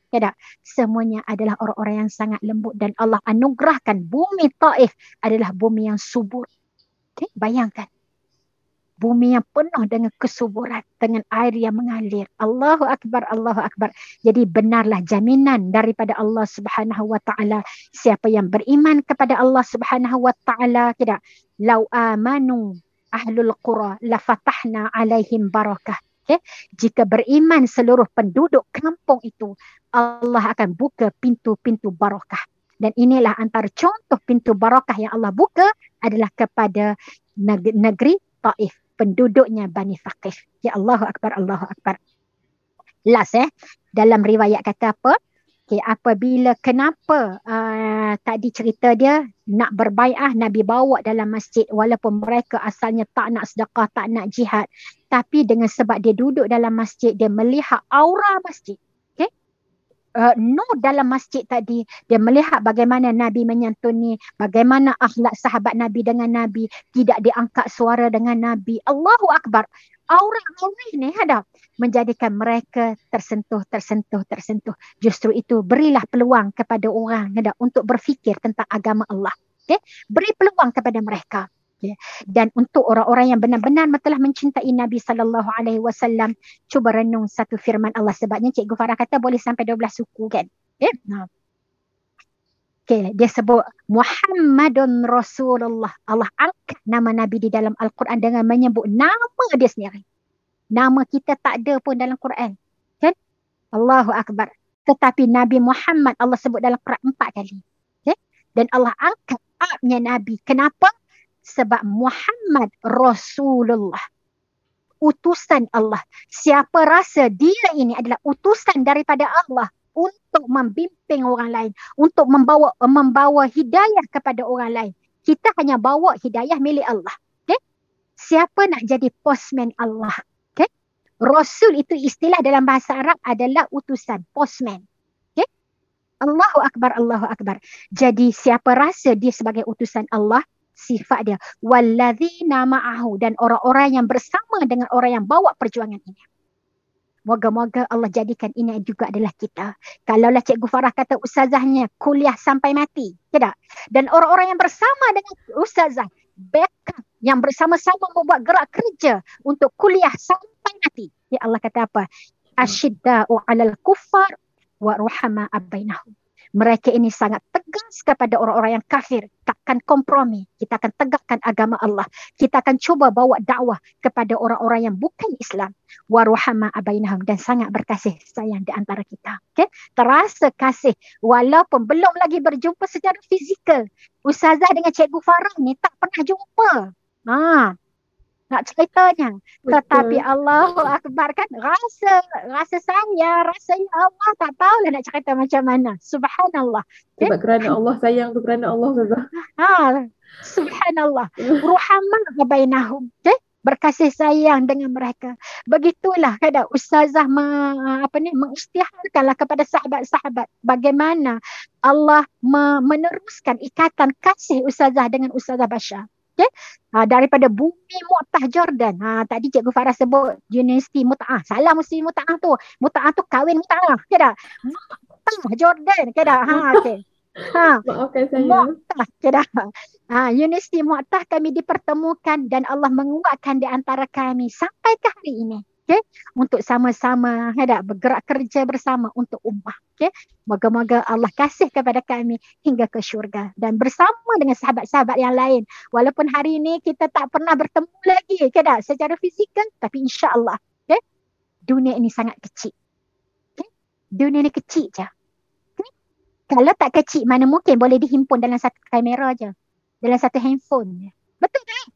Speaker 6: semuanya adalah orang-orang yang sangat lembut. Dan Allah anugerahkan bumi Taif adalah bumi yang subur. Okay? Bayangkan. Bumi yang penuh dengan kesuburan, dengan air yang mengalir. Allahu Akbar, Allahu Akbar. Jadi benarlah jaminan daripada Allah Subhanahu wa taala, siapa yang beriman kepada Allah Subhanahu wa taala, tidak, lau amanu ahlul qura la fatahna alaihim barakah. Okay? Jika beriman seluruh penduduk kampung itu, Allah akan buka pintu-pintu barakah. Dan inilah antara contoh pintu barakah yang Allah buka adalah kepada negeri Taif, penduduknya Bani Thaqif. Ya Allahu Akbar, Allahu Akbar. Last dalam riwayat kata apa? Okay, apabila kenapa tadi cerita dia nak berbai'ah, Nabi bawa dalam masjid walaupun mereka asalnya tak nak sedekah, tak nak jihad. Tapi dengan sebab dia duduk dalam masjid, dia melihat aura masjid. Nur dalam masjid tadi, dia melihat bagaimana Nabi menyantuni, bagaimana akhlak sahabat Nabi dengan Nabi, tidak diangkat suara dengan Nabi. Allahu Akbar. aurah-aurah ni ada menjadikan mereka tersentuh. Justru itu berilah peluang kepada orang ada untuk berfikir tentang agama Allah. Okay? Beri peluang kepada mereka. Okay? Dan untuk orang-orang yang benar-benar telah mencintai Nabi sallallahu alaihi wasallam, cuba renung satu firman Allah, sebabnya Cikgu Farah kata boleh sampai 12 suku kan. Okay? Okay, dia sebut Muhammadun Rasulullah. Allah angkat nama Nabi di dalam Al-Quran dengan menyebut nama dia sendiri. Nama kita tak ada pun dalam Quran. Kan? Allahu Akbar. Tetapi Nabi Muhammad Allah sebut dalam Quran 4 kali. Okay? Dan Allah angkat abnya Nabi. Kenapa? Sebab Muhammad Rasulullah. Utusan Allah. Siapa rasa dia ini adalah utusan daripada Allah untuk membimbing orang lain, untuk membawa hidayah kepada orang lain. Kita hanya bawa hidayah milik Allah. Okay? Siapa nak jadi postman Allah? Okay? Rasul itu istilah dalam bahasa Arab adalah utusan, postman. Okay? Allahu Akbar, Allahu Akbar. Jadi siapa rasa dia sebagai utusan Allah, sifat dia walladzina ma'ahu, dan orang-orang yang bersama dengan orang yang bawa perjuangan ini. Moga-moga Allah jadikan ini juga adalah kita. Kalaulah Cikgu Farah kata ustazahnya kuliah sampai mati. Tidak. Dan orang-orang yang bersama dengan ustazah, backup, yang bersama-sama membuat gerak kerja untuk kuliah sampai mati. Ya Allah kata apa? Asyidda'u 'alal kuffar wa ruhama bainahum. Mereka ini sangat tegas kepada orang-orang yang kafir. Takkan kompromi. Kita akan tegakkan agama Allah. Kita akan cuba bawa dakwah kepada orang-orang yang bukan Islam. Waruhama abainahum, dan sangat berkasih sayang di antara kita. Okay? Terasa kasih walaupun belum lagi berjumpa secara fizikal. Ustazah dengan Cikgu Farah ni tak pernah jumpa. Nak ceritanya.
Speaker 2: Betul.
Speaker 6: Tetapi Allahu Akbar kan, rasa sayang, rasa ya Allah, tak tahulah nak cerita macam mana. Subhanallah. Okay?
Speaker 2: Sebab kerana Allah sayang tu, kerana Allah Ustazah.
Speaker 6: Subhanallah. Ruhama bainahum. Okay? Berkasih sayang dengan mereka. Begitulah kadang ustazah mengisytiharkanlah kepada sahabat-sahabat bagaimana Allah meneruskan ikatan kasih ustazah dengan ustazah Bashar. Okay? Daripada bumi Mu'tah Jordan. Tadi Cikgu Farah sebut Universiti Mut'ah. Salah mesti Mut'ah tu. Mut'ah tu kahwin Mut'ah. Okay tak? Mu'tah Jordan. Okay tak? Okay.
Speaker 2: Maafkan saya.
Speaker 6: Mu'tah. Okay tak? Universiti Mu'tah kami dipertemukan dan Allah menguatkan di antara kami sampai ke hari ini. Okay? Untuk sama-sama bergerak kerja bersama untuk ummah. Okay? Moga-moga Allah kasih kepada kami hingga ke syurga. Dan bersama dengan sahabat-sahabat yang lain. Walaupun hari ini kita tak pernah bertemu lagi secara fizikal. Tapi insya-Allah dunia ini sangat kecil. Okay? Dunia ini kecil je. Okay? Kalau tak kecil, mana mungkin boleh dihimpun dalam satu kamera je. Dalam satu handphone je. Betul tak?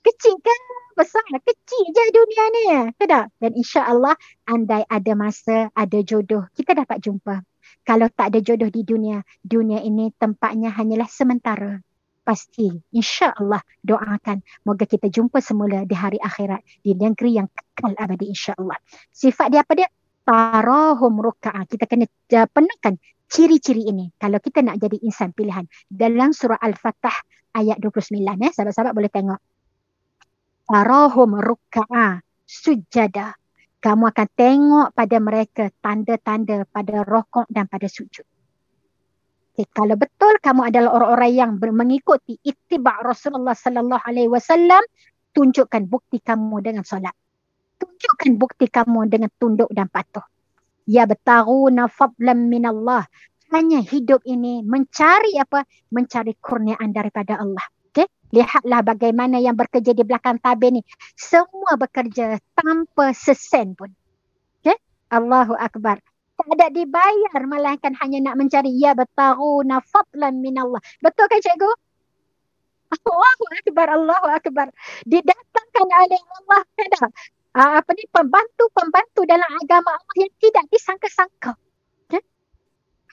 Speaker 6: Kecil kan? Besar, kecil je dunia ni. Tidak? Dan insya-Allah andai ada masa, ada jodoh, kita dapat jumpa. Kalau tak ada jodoh di dunia ini tempatnya hanyalah sementara. Pasti, insya-Allah doakan moga kita jumpa semula di hari akhirat, di negeri yang kekal abadi insya-Allah. Sifat dia apa dia? Tarahum ruk'ah. Kita kena penuhkan ciri-ciri ini kalau kita nak jadi insan pilihan. Dalam surah Al-Fatah ayat 29, sahabat-sahabat boleh tengok. Tarahum ruk'ah sujada. Kamu akan tengok pada mereka tanda-tanda pada rokok dan pada sujud. Okay, kalau betul kamu adalah orang-orang yang mengikuti ittiba' Rasulullah sallallahu alaihi wasallam, tunjukkan bukti kamu dengan solat. Tunjukkan bukti kamu dengan tunduk dan patuh. Ya bataruna fadlan minallah. Hanya hidup ini mencari apa? Mencari kurniaan daripada Allah. Okay? Lihatlah bagaimana yang bekerja di belakang tabir ni. Semua bekerja tanpa sesen pun. Okay? Allahu Akbar. Tak ada dibayar, melainkan hanya nak mencari ya bataruna fadlan minallah. Betul kan cikgu? Allahu Akbar, Allahu Akbar. Didatangkan oleh Allah pembantu-pembantu dalam agama Allah yang tidak disangka-sangka. Okay?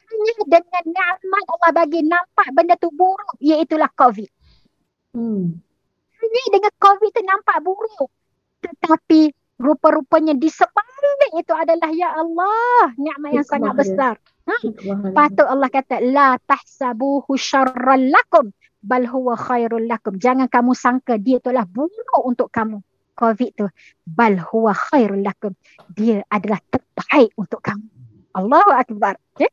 Speaker 6: Hanya dengan nikmat Allah bagi nampak benda tu buruk, iaitulah COVID. Hanya dengan COVID tu nampak buruk. Tetapi rupa-rupanya di sebalik itu adalah ya Allah, nikmat yang sangat besar. Patut Allah kata la tahsabuhu syarran lakum bal huwa khairul lakum. Jangan kamu sangka dia itulah buruk untuk kamu. COVID tu, bal huwa khairul lakum, dia adalah terbaik untuk kamu. Allahu akbar. Okay.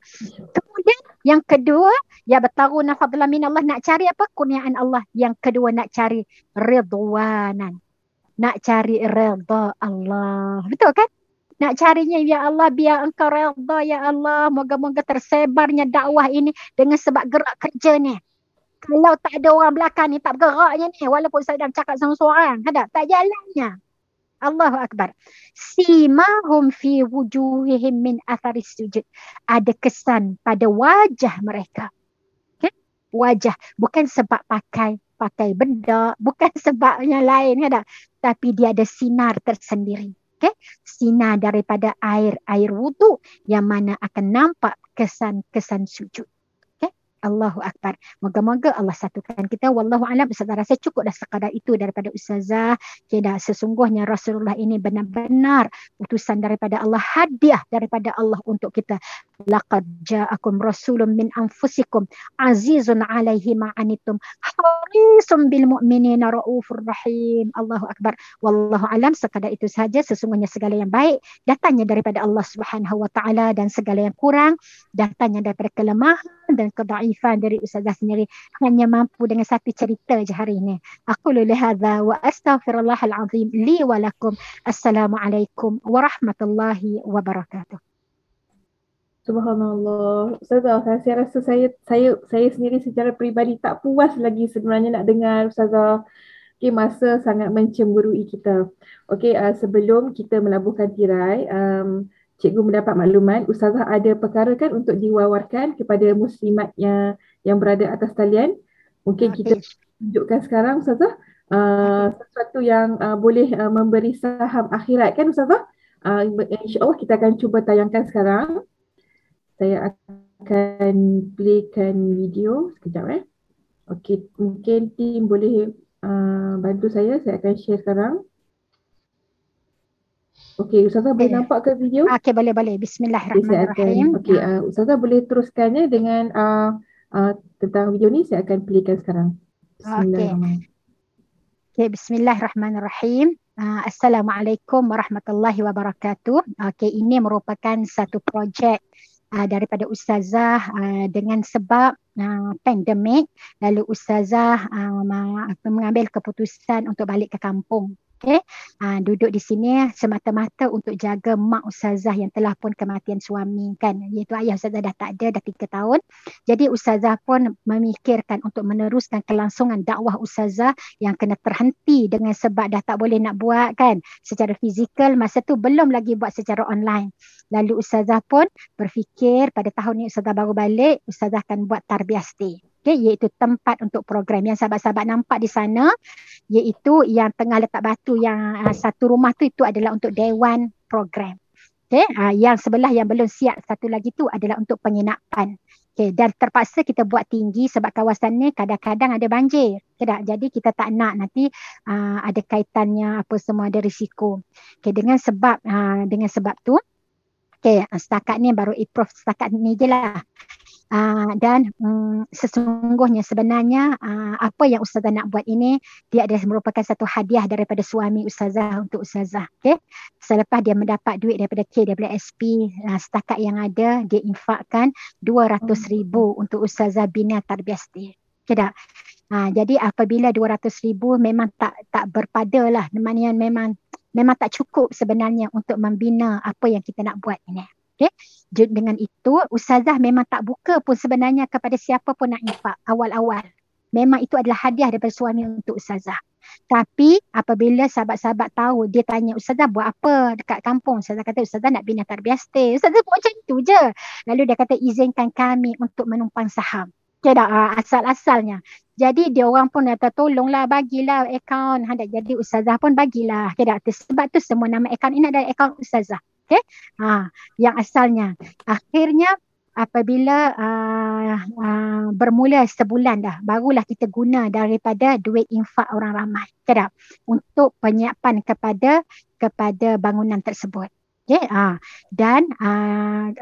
Speaker 6: Kemudian yang kedua, ya bertaruna fadlan min Allah, nak cari apa? Kurniaan Allah. Yang kedua nak cari ridwanan. Nak cari redha Allah. Betul kan? Nak carinya, ya Allah biar engkau redha ya Allah. Moga-moga tersebarnya dakwah ini dengan sebab gerak kerja ni. Kalau tak ada orang belakang ni, tak bergeraknya ni, walaupun saya dah cakap sama seorang, tak jalannya. Allahu akbar. Simahum fi wujuhihim min atharis sujud. Ada kesan pada wajah mereka. Okay? Wajah. Bukan sebab pakai benda, bukan sebab yang lain, tapi dia ada sinar tersendiri. Okay? Sinar daripada air wudu yang mana akan nampak kesan-kesan sujud. Allahu akbar. Moga-moga Allah satukan kita. Wallahu alam. Ustazah rasa cukup dah sekadar itu daripada Ustazah. Dah sesungguhnya Rasulullah ini benar-benar utusan daripada Allah, hadiah daripada Allah untuk kita. Laqad ja'akum rasulun min anfusikum azizun 'alaihi ma anittum harisun bil mu'minina raufur rahim. Allahu akbar. Wallahu alam. Sekadar itu sahaja. Sesungguhnya segala yang baik datangnya daripada Allah Subhanahu wa taala, dan segala yang kurang datangnya daripada kelemahan dan kedaifan dari Ustazah sendiri. Hanya mampu dengan satu cerita je hari ini. Aku luli hadza wa astaghfirullahal azim li wa lakum. Assalamualaikum warahmatullahi wabarakatuh.
Speaker 2: Subhanallah. Ustazah, saya rasa saya sendiri secara peribadi tak puas lagi sebenarnya nak dengar Ustazah. Okay, masa sangat mencemburui kita. Okay, sebelum kita melabuhkan tirai, cikgu mendapat makluman, Ustazah ada perkara kan untuk diwawarkan kepada muslimat yang berada atas talian. Mungkin kita tunjukkan sekarang Ustazah, sesuatu yang boleh memberi saham akhirat kan Ustazah. InsyaAllah kita akan cuba tayangkan sekarang. Saya akan playkan video sekejap. Okey, mungkin tim boleh bantu saya akan share sekarang. Okey, Ustazah boleh nampak ke video?
Speaker 6: Okey, boleh. Bismillahirrahmanirrahim.
Speaker 2: Okey, Ustazah boleh teruskannya dengan tentang video ni, saya akan playkan sekarang. Bismillahirrahmanirrahim.
Speaker 6: Okey, bismillahirrahmanirrahim. Assalamualaikum warahmatullahi wabarakatuh. Okey, ini merupakan satu projek daripada Ustazah dengan sebab pandemik, lalu Ustazah mengambil keputusan untuk balik ke kampung. Okay. Duduk di sini semata-mata untuk jaga mak Ustazah yang telah pun kematian suami kan, iaitu ayah Ustazah dah tak ada, dah 3 tahun. Jadi Ustazah pun memikirkan untuk meneruskan kelangsungan dakwah Ustazah yang kena terhenti dengan sebab dah tak boleh nak buat kan secara fizikal, masa tu belum lagi buat secara online. Lalu Ustazah pun berfikir pada tahun ni Ustazah baru balik, Ustazah akan buat tarbiyah stay. Okay, iaitu tempat untuk program yang sahabat-sahabat nampak di sana, iaitu yang tengah letak batu yang satu rumah tu, itu adalah untuk dewan program. Okay, yang sebelah yang belum siap satu lagi tu adalah untuk penginapan. Okay, dan terpaksa kita buat tinggi sebab kawasan ni kadang-kadang ada banjir. Jadi kita tak nak nanti ada kaitannya apa semua, ada risiko. Okay, dengan sebab tu, okay, setakat ni baru approve setakat ni je lah. Dan sesungguhnya sebenarnya apa yang Ustazah nak buat ini, dia adalah merupakan satu hadiah daripada suami Ustazah untuk Ustazah. Okay? Selepas dia mendapat duit daripada KWSP, setakat yang ada dia infakkan 200,000 untuk Ustazah bina tarbiyah stay. Okay tak? Jadi apabila 200,000 memang tak berpada lah, memang tak cukup sebenarnya untuk membina apa yang kita nak buat ini. Okay. Dengan itu Ustazah memang tak buka pun sebenarnya kepada siapa pun nak infak awal-awal. Memang itu adalah hadiah daripada suami untuk Ustazah. Tapi apabila sahabat-sahabat tahu, dia tanya, Ustazah buat apa dekat kampung? Ustazah kata, Ustazah nak bina tarbiyah stay. Ustazah buat macam tu je. Lalu dia kata, izinkan kami untuk menumpang saham. Okay tak? Asal-asalnya. Jadi dia orang pun kata, tolonglah bagilah akaun. Jadi Ustazah pun bagilah. Okay tak? Sebab tu semua nama akaun ini adalah akaun Ustazah. Okay? Yang asalnya. Akhirnya apabila bermula sebulan dah, barulah kita guna daripada duit infak orang ramai. Okay, untuk penyiapan kepada bangunan tersebut. Okay? Dan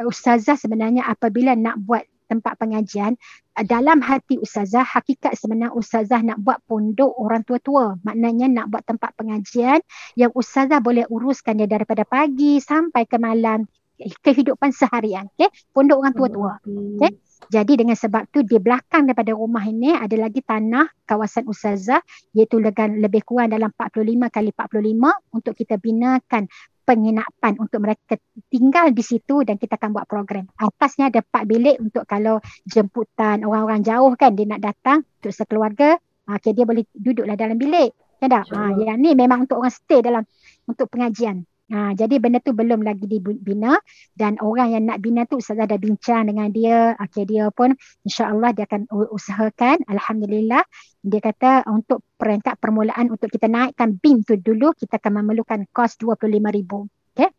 Speaker 6: Ustazah sebenarnya apabila nak buat tempat pengajian, dalam hati ustazah, hakikat sebenar ustazah nak buat pondok orang tua-tua. Maknanya nak buat tempat pengajian yang ustazah boleh uruskan dia daripada pagi sampai ke malam, kehidupan seharian. Okay? Pondok orang tua-tua. Okay? Jadi dengan sebab tu di belakang daripada rumah ini ada lagi tanah kawasan ustazah, iaitu lebih kurang dalam 45 kali 45 untuk kita binakan penginapan untuk mereka tinggal di situ, dan kita akan buat program. Atasnya ada 4 bilik untuk kalau jemputan orang-orang jauh kan dia nak datang untuk sekeluarga, okay, dia boleh duduklah dalam bilik. Kan tak? Yang ni memang untuk orang stay dalam untuk pengajian. Jadi benda tu belum lagi dibina, dan orang yang nak bina tu ustazah dah bincang dengan dia. Okay, dia pun insya-Allah dia akan usahakan. Alhamdulillah, dia kata untuk peringkat permulaan untuk kita naikkan BIM tu dulu kita akan memerlukan kos 25,000. Okay?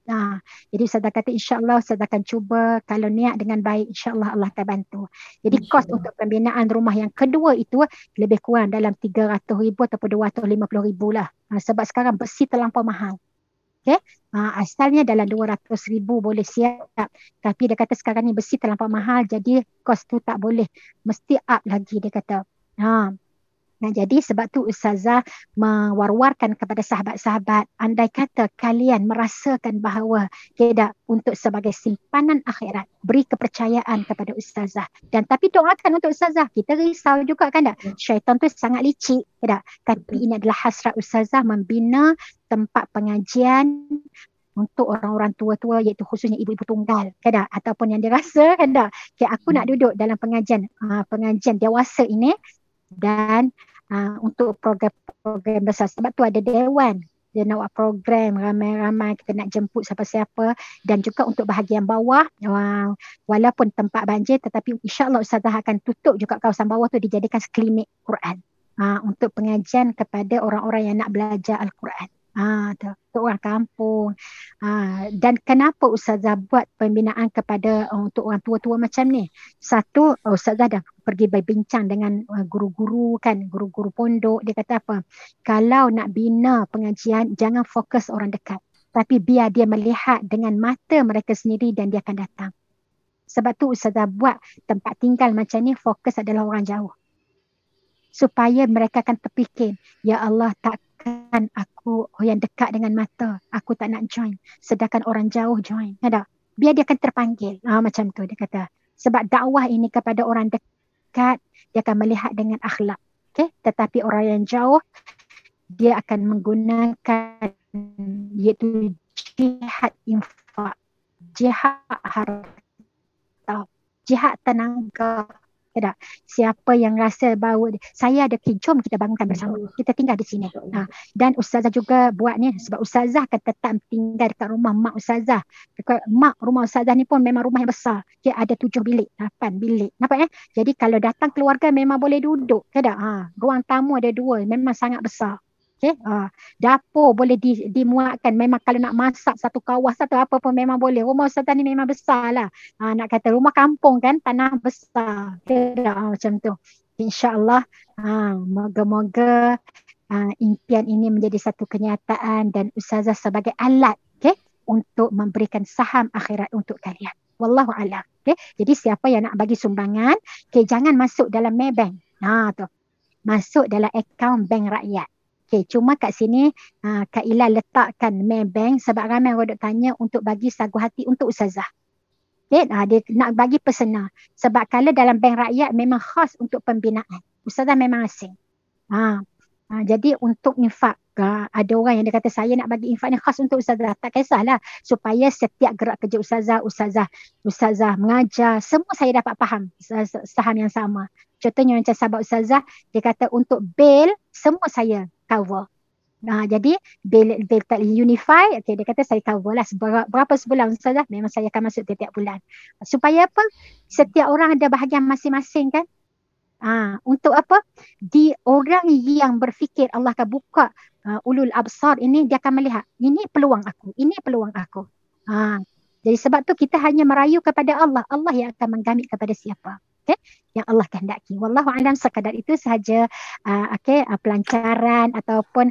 Speaker 6: Jadi ustazah kata insya-Allah ustazah akan cuba, kalau niat dengan baik insya-Allah Allah akan bantu. Jadi kos untuk pembinaan rumah yang kedua itu lebih kurang dalam 300,000 ataupun 250,000 lah. Sebab sekarang besi terlampau mahal. Okay? Asalnya dalam 200,000 boleh siap, tapi dia kata sekarang ni besi terlampau mahal, jadi kos tu tak boleh, mesti up lagi dia kata. Nah, jadi sebab tu ustazah mewar-warkan kepada sahabat-sahabat, andai kata kalian merasakan bahawa tidak untuk sebagai simpanan akhirat, beri kepercayaan kepada ustazah, dan tapi doakan untuk ustazah. Kita risau juga kan tak? Syaitan tu sangat licik, tak? Tapi ini adalah hasrat ustazah membina tempat pengajian untuk orang-orang tua-tua, iaitu khususnya ibu-ibu tunggal, kan tak? Ataupun yang dirasa kan tak? Okay, aku nak duduk dalam pengajian dewasa ini, dan untuk program-program besar. Sebab tu ada dewan, dia nak buat program ramai-ramai, kita nak jemput siapa-siapa, dan juga untuk bahagian bawah, walaupun tempat banjir, tetapi insya-Allah ustazah akan tutup juga kawasan bawah tu dijadikan klinik Quran, untuk pengajian kepada orang-orang yang nak belajar Al-Quran. Untuk orang kampung. Dan kenapa ustazah buat pembinaan kepada untuk orang tua-tua macam ni? Satu, ustazah dah pergi berbincang dengan guru-guru kan, guru-guru pondok. Dia kata apa? Kalau nak bina pengajian, jangan fokus orang dekat, tapi biar dia melihat dengan mata mereka sendiri dan dia akan datang. Sebab tu ustazah buat tempat tinggal macam ni fokus adalah orang jauh, supaya mereka akan terfikir, ya Allah, takkan aku yang dekat dengan mata, aku tak nak join, sedangkan orang jauh join. Ada? Biar dia akan terpanggil. Macam tu dia kata. Sebab dakwah ini kepada orang dekat, dia akan melihat dengan akhlak. Okay? Tetapi orang yang jauh, dia akan menggunakan iaitu jihad infak, jihad harta, jihad tenaga. Tak? Siapa yang rasa bahawa saya ada jom kita bangunkan bersama, kita tinggal di sini. Dan ustazah juga buat ni sebab ustazah akan tetap tinggal dekat rumah mak ustazah. Dekat rumah ustazah ni pun memang rumah yang besar. Dia ada 7 bilik, 8 bilik. Nampak ya? Jadi kalau datang keluarga memang boleh duduk. Tak? Ruang tamu ada 2, memang sangat besar. Okay? Dapur boleh dimuatkan. Memang kalau nak masak satu kawasan atau apa pun memang boleh. Rumah ustazah ni memang besar lah. Nak kata rumah kampung kan, tanah besar. Okay? Macam tu. InsyaAllah, moga-moga impian ini menjadi satu kenyataan, dan ustazah sebagai alat, okay, untuk memberikan saham akhirat untuk kalian. Wallahu a'lam. Okay? Jadi siapa yang nak bagi sumbangan, okay, jangan masuk dalam Maybank. Tu. Masuk dalam akaun bank rakyat. Okay, cuma kat sini Kak Ila letakkan Maybank sebab ramai orang duk tanya untuk bagi sagu hati untuk ustazah. Okay, dia nak bagi personal. Sebab kalau dalam bank rakyat memang khas untuk pembinaan. Ustazah memang asing. Jadi untuk infak, ada orang yang dia kata saya nak bagi infak ni khas untuk ustazah. Tak kisahlah, supaya setiap gerak kerja ustazah mengajar, semua saya dapat faham saham yang sama. Contohnya macam sahabat ustazah, dia kata untuk bil semua saya cover. Jadi bil tak unify, okay, dia kata saya cover lah berapa sebulan ustazah, memang saya akan masuk tiap-tiap bulan. Supaya apa? Setiap orang ada bahagian masing-masing kan. Untuk apa? Di orang yang berfikir Allah akan buka ulul absar ini, dia akan melihat ini peluang aku, ini peluang aku. Jadi sebab tu kita hanya merayu kepada Allah. Allah yang akan menggamit kepada siapa, okay, yang Allah kehendaki. Wallahu a'lam. Sekadar itu sahaja pelancaran ataupun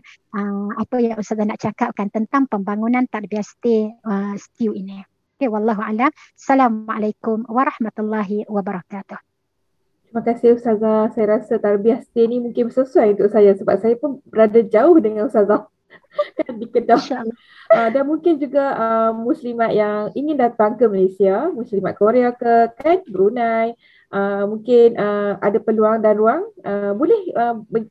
Speaker 6: apa yang ustazah nak cakapkan tentang pembangunan tarbiyah STU ini. Okay, wallahu a'lam. Assalamualaikum warahmatullahi wabarakatuh.
Speaker 2: Terima kasih Ustazah. Saya rasa tarbiyah stay ni mungkin sesuai untuk saya sebab saya pun berada jauh dengan Ustazah kan di Kedah.
Speaker 6: InsyaAllah.
Speaker 2: Dan mungkin juga muslimat yang ingin datang ke Malaysia, muslimat Korea ke kan Brunei, mungkin ada peluang dan ruang, boleh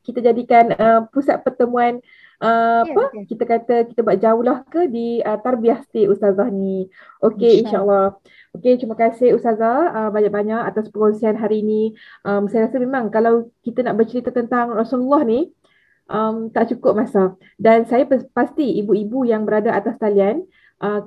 Speaker 2: kita jadikan pusat pertemuan
Speaker 6: betul.
Speaker 2: kita kata kita buat jauhlah ke di tarbiyah stay Ustazah ni. Okey, insyaAllah. Okey, terima kasih Ustazah banyak-banyak atas perkongsian hari ini. Saya rasa memang kalau kita nak bercerita tentang Rasulullah ni tak cukup masa. Dan saya pasti ibu-ibu yang berada atas talian,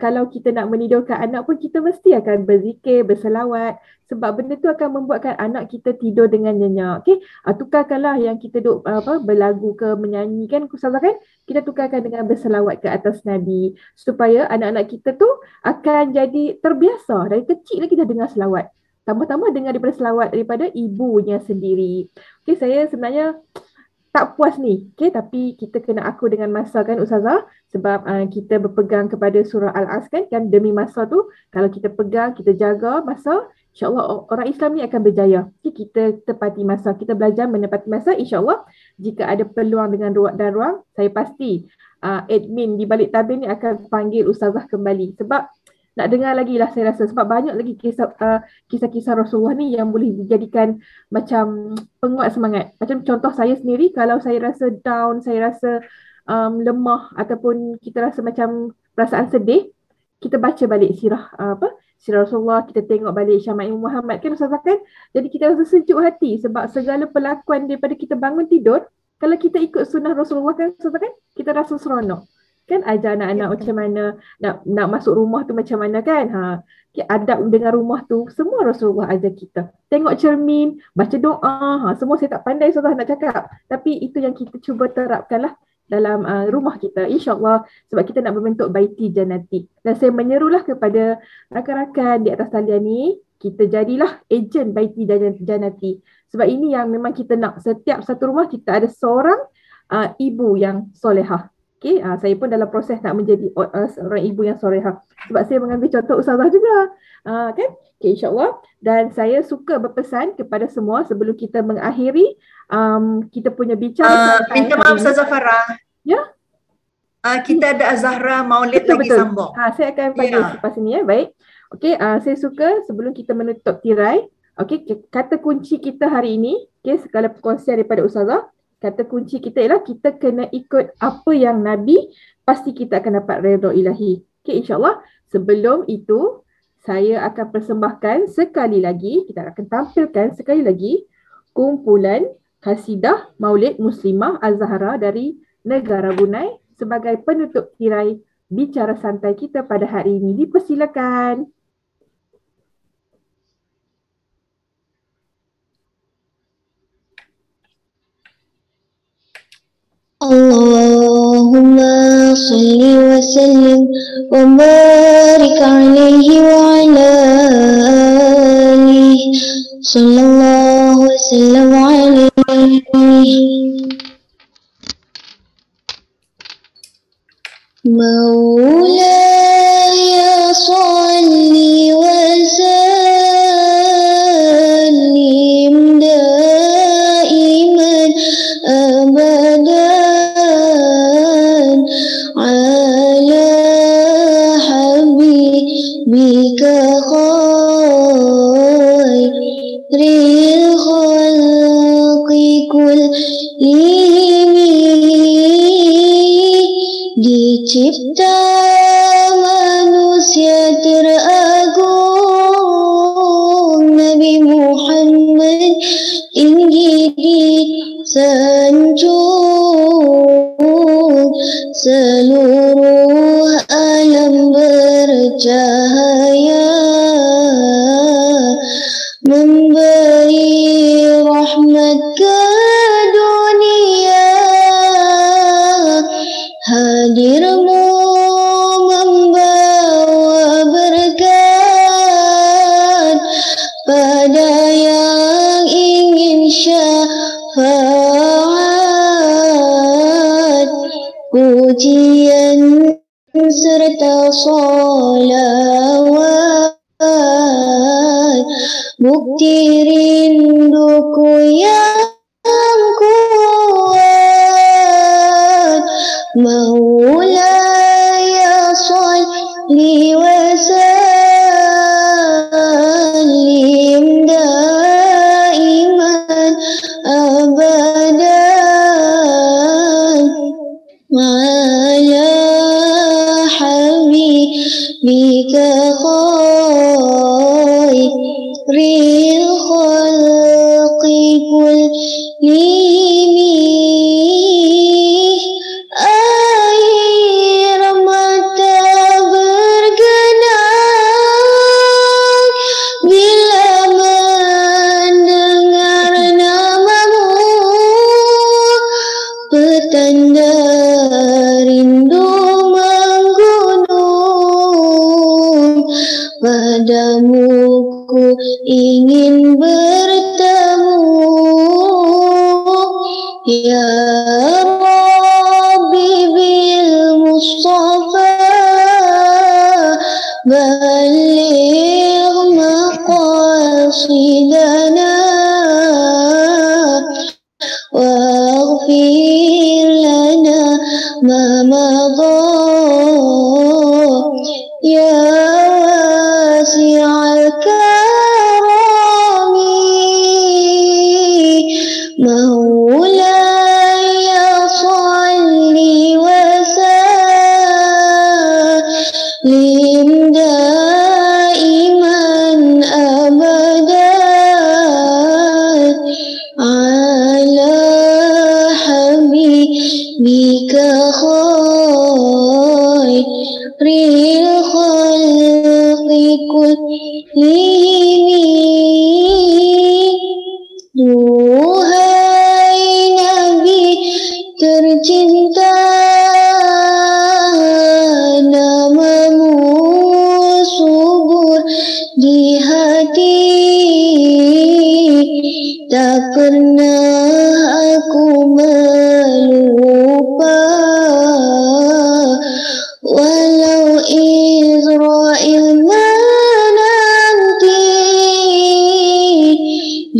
Speaker 2: kalau kita nak menidurkan anak pun kita mesti akan berzikir, berselawat sebab benda tu akan membuatkan anak kita tidur dengan nyenyak. Okey, tukarkanlah yang kita duk berlagu ke menyanyi kan Ustazah kan, kita tukarkan dengan berselawat ke atas Nabi supaya anak-anak kita tu akan jadi terbiasa dari kecil lagi dah dengar selawat. Tambah-tambah dengar daripada selawat daripada ibunya sendiri. Okey, saya sebenarnya tak puas ni, okay? Tapi kita kena aku dengan masa kan Ustazah, sebab kita berpegang kepada surah Al-As kan demi masa tu, kalau kita pegang, kita jaga masa, insyaAllah orang Islam ni akan berjaya. Okay? Kita tepati masa, kita belajar menepati masa, insyaAllah jika ada peluang dengan ruang, saya pasti admin di balik tabir ni akan panggil Ustazah kembali sebab nak dengar lagi lah saya rasa sebab banyak lagi kisah-kisah Rasulullah ni yang boleh dijadikan macam penguat semangat. Macam contoh saya sendiri, kalau saya rasa down, saya rasa lemah ataupun kita rasa macam perasaan sedih, kita baca balik sirah sirah Rasulullah, kita tengok balik Syama'il Muhammad kan Ustazah kan. Jadi kita rasa sejuk hati sebab segala perlakuan daripada kita bangun tidur, kalau kita ikut sunnah Rasulullah kan Ustazah kan, kita rasa seronok. Kan ajar anak-anak macam mana nak masuk rumah tu macam mana kan, adab dengan rumah tu semua Rasulullah ajar kita. Tengok cermin, baca doa, semua saya tak pandai Ustazah nak cakap, tapi itu yang kita cuba terapkanlah dalam rumah kita insyaAllah sebab kita nak membentuk baiti jannati. Dan saya menyerulah kepada rakan-rakan di atas talian ni, kita jadilah ejen baiti jannati sebab ini yang memang kita nak. Setiap satu rumah kita ada seorang ibu yang solehah. Okay, saya pun dalam proses nak menjadi seorang ibu yang solehah sebab saya mengambil contoh Ustazah juga kan. Okay, insyaAllah. Dan saya suka berpesan kepada semua sebelum kita mengakhiri kita punya bicara.
Speaker 4: Minta maaf Ustazah Farah.
Speaker 2: Ya?
Speaker 4: Kita ada Zahra Maulid lagi sambung.
Speaker 2: Saya akan panggil lepas ini ya. Baik. Okay, saya suka sebelum kita menutup tirai, okay, kata kunci kita hari ini, okay, segala perkongsian daripada Ustazah, kata kunci kita ialah kita kena ikut apa yang Nabi, pasti kita akan dapat redha ilahi. Okay, insyaAllah. Sebelum itu, saya akan persembahkan sekali lagi, kita akan tampilkan sekali lagi kumpulan Qasidah Maulid Muslimah Az-Zahra dari negara Brunei sebagai penutup tirai bicara santai kita pada hari ini. Dipersilakan.
Speaker 5: Allahumma salli wa sallim wa barik alaihi wa ala alihi sallallahu wa sallam alaihi Maulaya salli wa sallim daiman abadan بك خير الخلق كلهم dicipta manusia teragung Nabi Muhammad tinggi di sanjung seluruh alam bercahaya memberi rahmat ke dunia hadirmu membawa berkat pada yang ingin syafaat pujian serta salawat bukti rinduku yang kuat. Maulaya salli wa sallim daiman abadan ala habibika khairil khalqi kullihim. Air mata bergenang bila mendengar namamu, petanda rindu menggunung. Padamu ku ingin bertemu, ya Rabbi bil Mustafa baligh maqasidana waghfir lana ma madha ya wasi'al karami. Maulaya salli wa sallim daiman abadan ala habibika khairil khalqi kullihim. Duhai Nabi tercinta, namamu subur di hati. Tak pernah aku melupa, walau Israel menanti.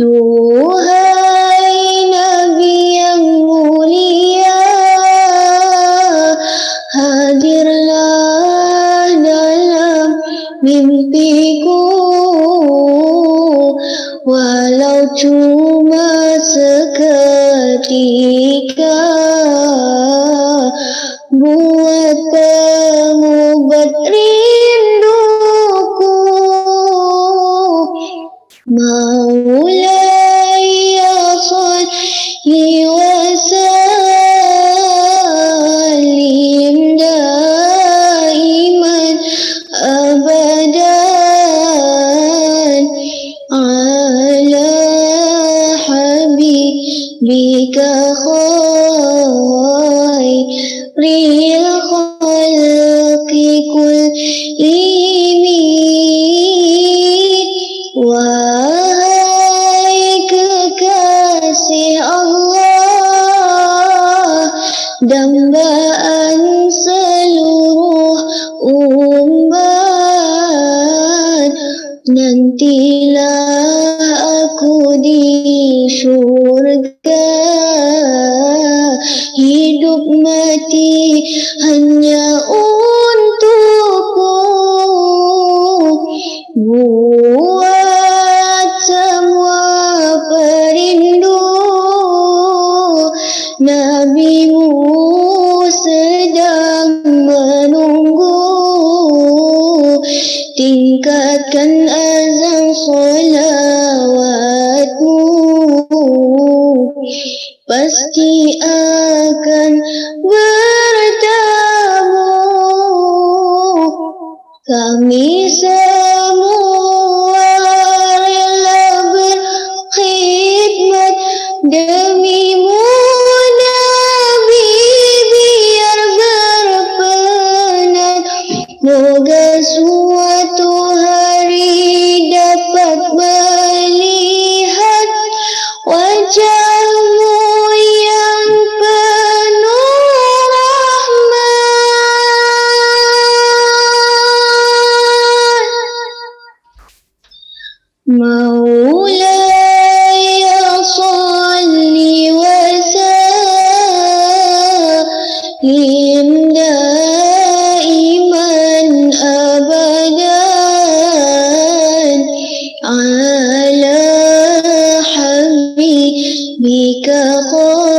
Speaker 5: Duhai Nabi yang mulia, hadirlah dalam mimpiku, walau cuma seketika. Buat pengobat rinduku, Maulaya salli wa sallim daiman abadan ala habibika khairil khalqi kullihim. Wahai kekasih Allah, dambaan seluruh umat, nantilah aku di surga. Hidup mati hanya untukku, buat semua perindu Nabimu sedang menunggu. Tingkatkan azan salawatmu, pasti akan bertemu. Kami semua rela berkhidmat demimu Nabi, biar berpenat. Moga suatu hari dapat melihat wajahmu yang penuh مولاي صل وسلم دائما أبدا على حبيبك خير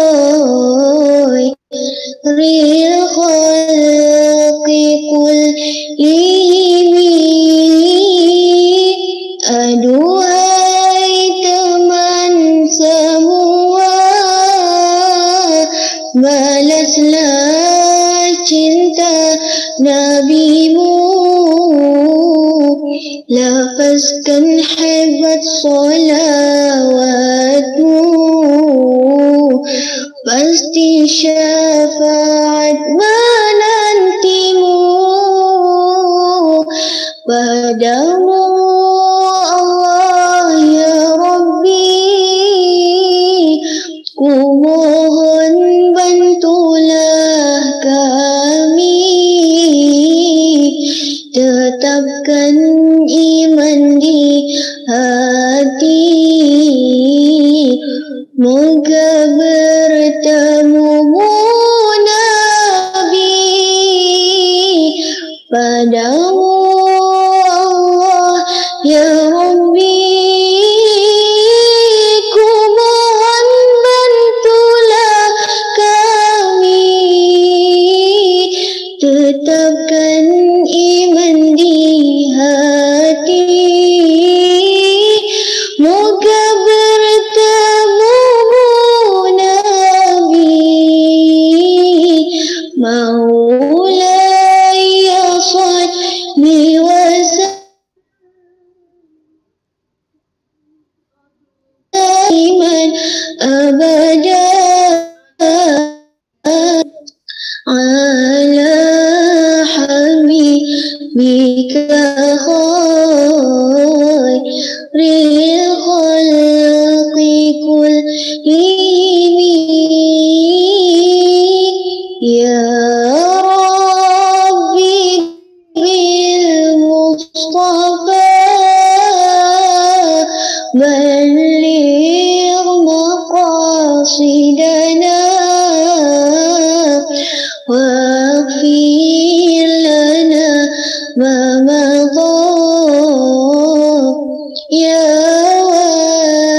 Speaker 5: الخلق كلهم. Aduhai teman semua, balaslah cinta Nabimu, lafazkan hebat salawatmu, pasti syafaat menantimu. Padamu Allah ya Rabbi, ku mohon bantulah kami, tetapkan iman di hati, moga bertemu Nabi. Padamu Allah ya Rabbi, ku mohon bantulah kami, tetapkan iman di hati, moga bertemu Nabi. Maulaya salli wasallim abada ala habibika khairil khalqi kullihim. Ya Rabbi bil Mustafa balligh maqasidana waghfir lana ma madha ya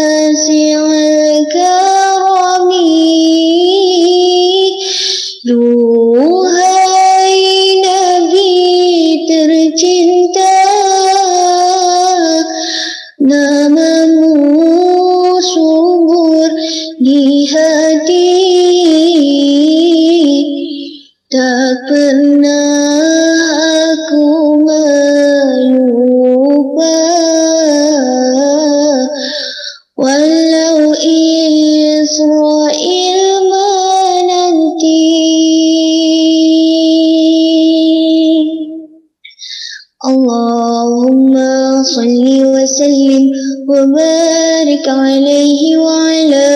Speaker 5: wasi'al karami. Duhai Nabi tercinta, namamu subur di hati, tak pernah aku melupa, walau Israel menanti. Allahumma salli wa sallim wa barik alaihi wa ala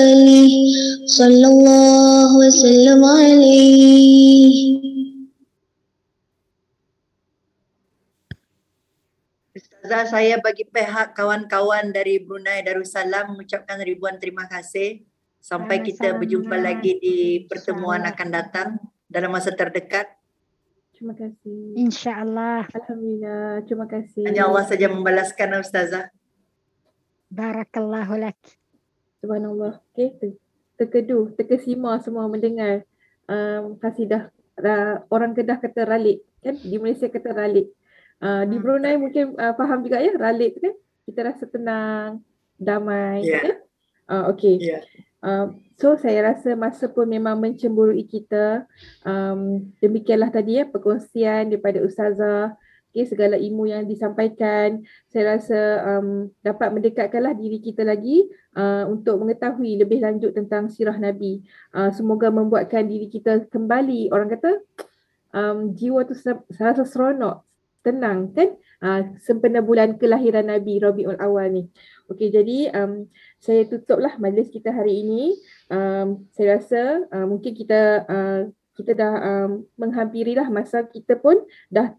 Speaker 5: alihi sallallahu wa sallam alaihi.
Speaker 4: Ustazah, saya bagi pihak kawan-kawan dari Brunei Darussalam mengucapkan ribuan terima kasih. Sampai kita berjumpa lagi di pertemuan akan datang dalam masa terdekat.
Speaker 2: Terima kasih.
Speaker 6: InsyaAllah.
Speaker 2: Alhamdulillah. Terima kasih.
Speaker 4: Hanya Allah saja membalaskan, Ustazah.
Speaker 6: Barakallahu lak.
Speaker 2: Subhanallah. Okay. Terkeduh, terkesima semua mendengar kasidah orang Kedah kata ralik. Kan? Di Malaysia kata ralik. Di Brunei mungkin faham juga ya, ralik tu kan. Kita rasa tenang, damai.
Speaker 4: Yeah.
Speaker 2: Kan? Okay.
Speaker 4: Yeah.
Speaker 2: So saya rasa masa pun memang mencemburui kita. Demikianlah tadi ya perkongsian daripada Ustazah. Okay, segala ilmu yang disampaikan, saya rasa dapat mendekatkanlah diri kita lagi untuk mengetahui lebih lanjut tentang sirah Nabi. Semoga membuatkan diri kita kembali, orang kata jiwa tu rasa seronok, tenang kan, sempena bulan kelahiran Nabi Rabiul Awal ni. Okey, jadi saya tutuplah majlis kita hari ini. Saya rasa mungkin kita kita dah menghampirilah masa kita pun dah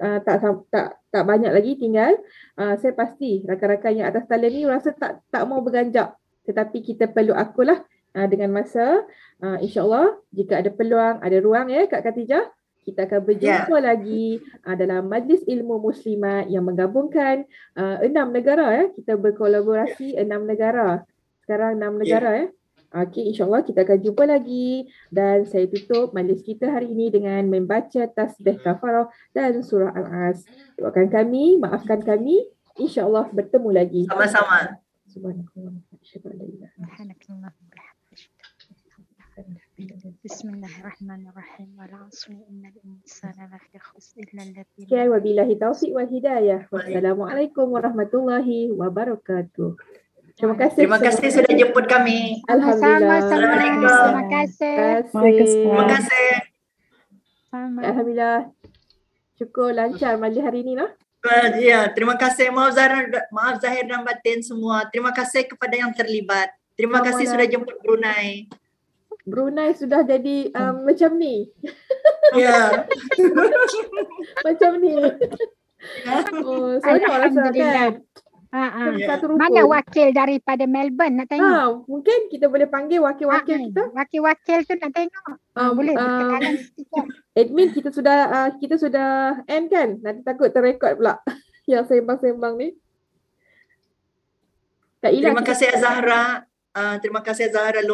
Speaker 2: tak banyak lagi tinggal. Saya pasti rakan-rakan yang atas talian ni rasa tak mau beranjak, tetapi kita perlu akulah dengan masa. InsyaAllah jika ada peluang, ada ruang ya Kak Khatijah, kita akan berjumpa lagi dalam Majlis Ilmu Muslimat yang menggabungkan 6 negara ya. Kita berkolaborasi 6 negara. Sekarang 6 negara ya. Okey, insyaAllah kita akan jumpa lagi dan saya tutup majlis kita hari ini dengan membaca tasbih kafarah dan surah Al-As. Doakan kami, maafkan kami. InsyaAllah bertemu lagi.
Speaker 4: Sama-sama.
Speaker 6: Bismillahirrahmanirrahim.
Speaker 2: Sekian, wabillahi taufiq wal hidayah. Wassalamualaikum warahmatullahi wabarakatuh. Terima kasih sudah jemput kami. Alhamdulillah.
Speaker 6: Sama-sama. Terima kasih.
Speaker 4: Terima kasih.
Speaker 2: Alhamdulillah. Cukup lancar majlis hari ini lah.
Speaker 4: Ya, terima kasih. Maaf zahir dan batin semua. Terima kasih kepada yang terlibat. Terima kasih sudah jemput Brunei.
Speaker 2: Brunei sudah jadi macam ni.
Speaker 4: Ya.
Speaker 2: Macam ni. Seronok rasa kan. Satu rukun.
Speaker 6: Mana wakil daripada Melbourne nak tengok?
Speaker 2: Mungkin kita boleh panggil wakil-wakil kita.
Speaker 6: Wakil-wakil tu nak tengok. Boleh berkenalan sikit.
Speaker 2: Admin kita sudah end kan? Nanti takut terrekod pula yang sembang-sembang ni.
Speaker 4: Terima kasih Zahra. Terima kasih Zahra.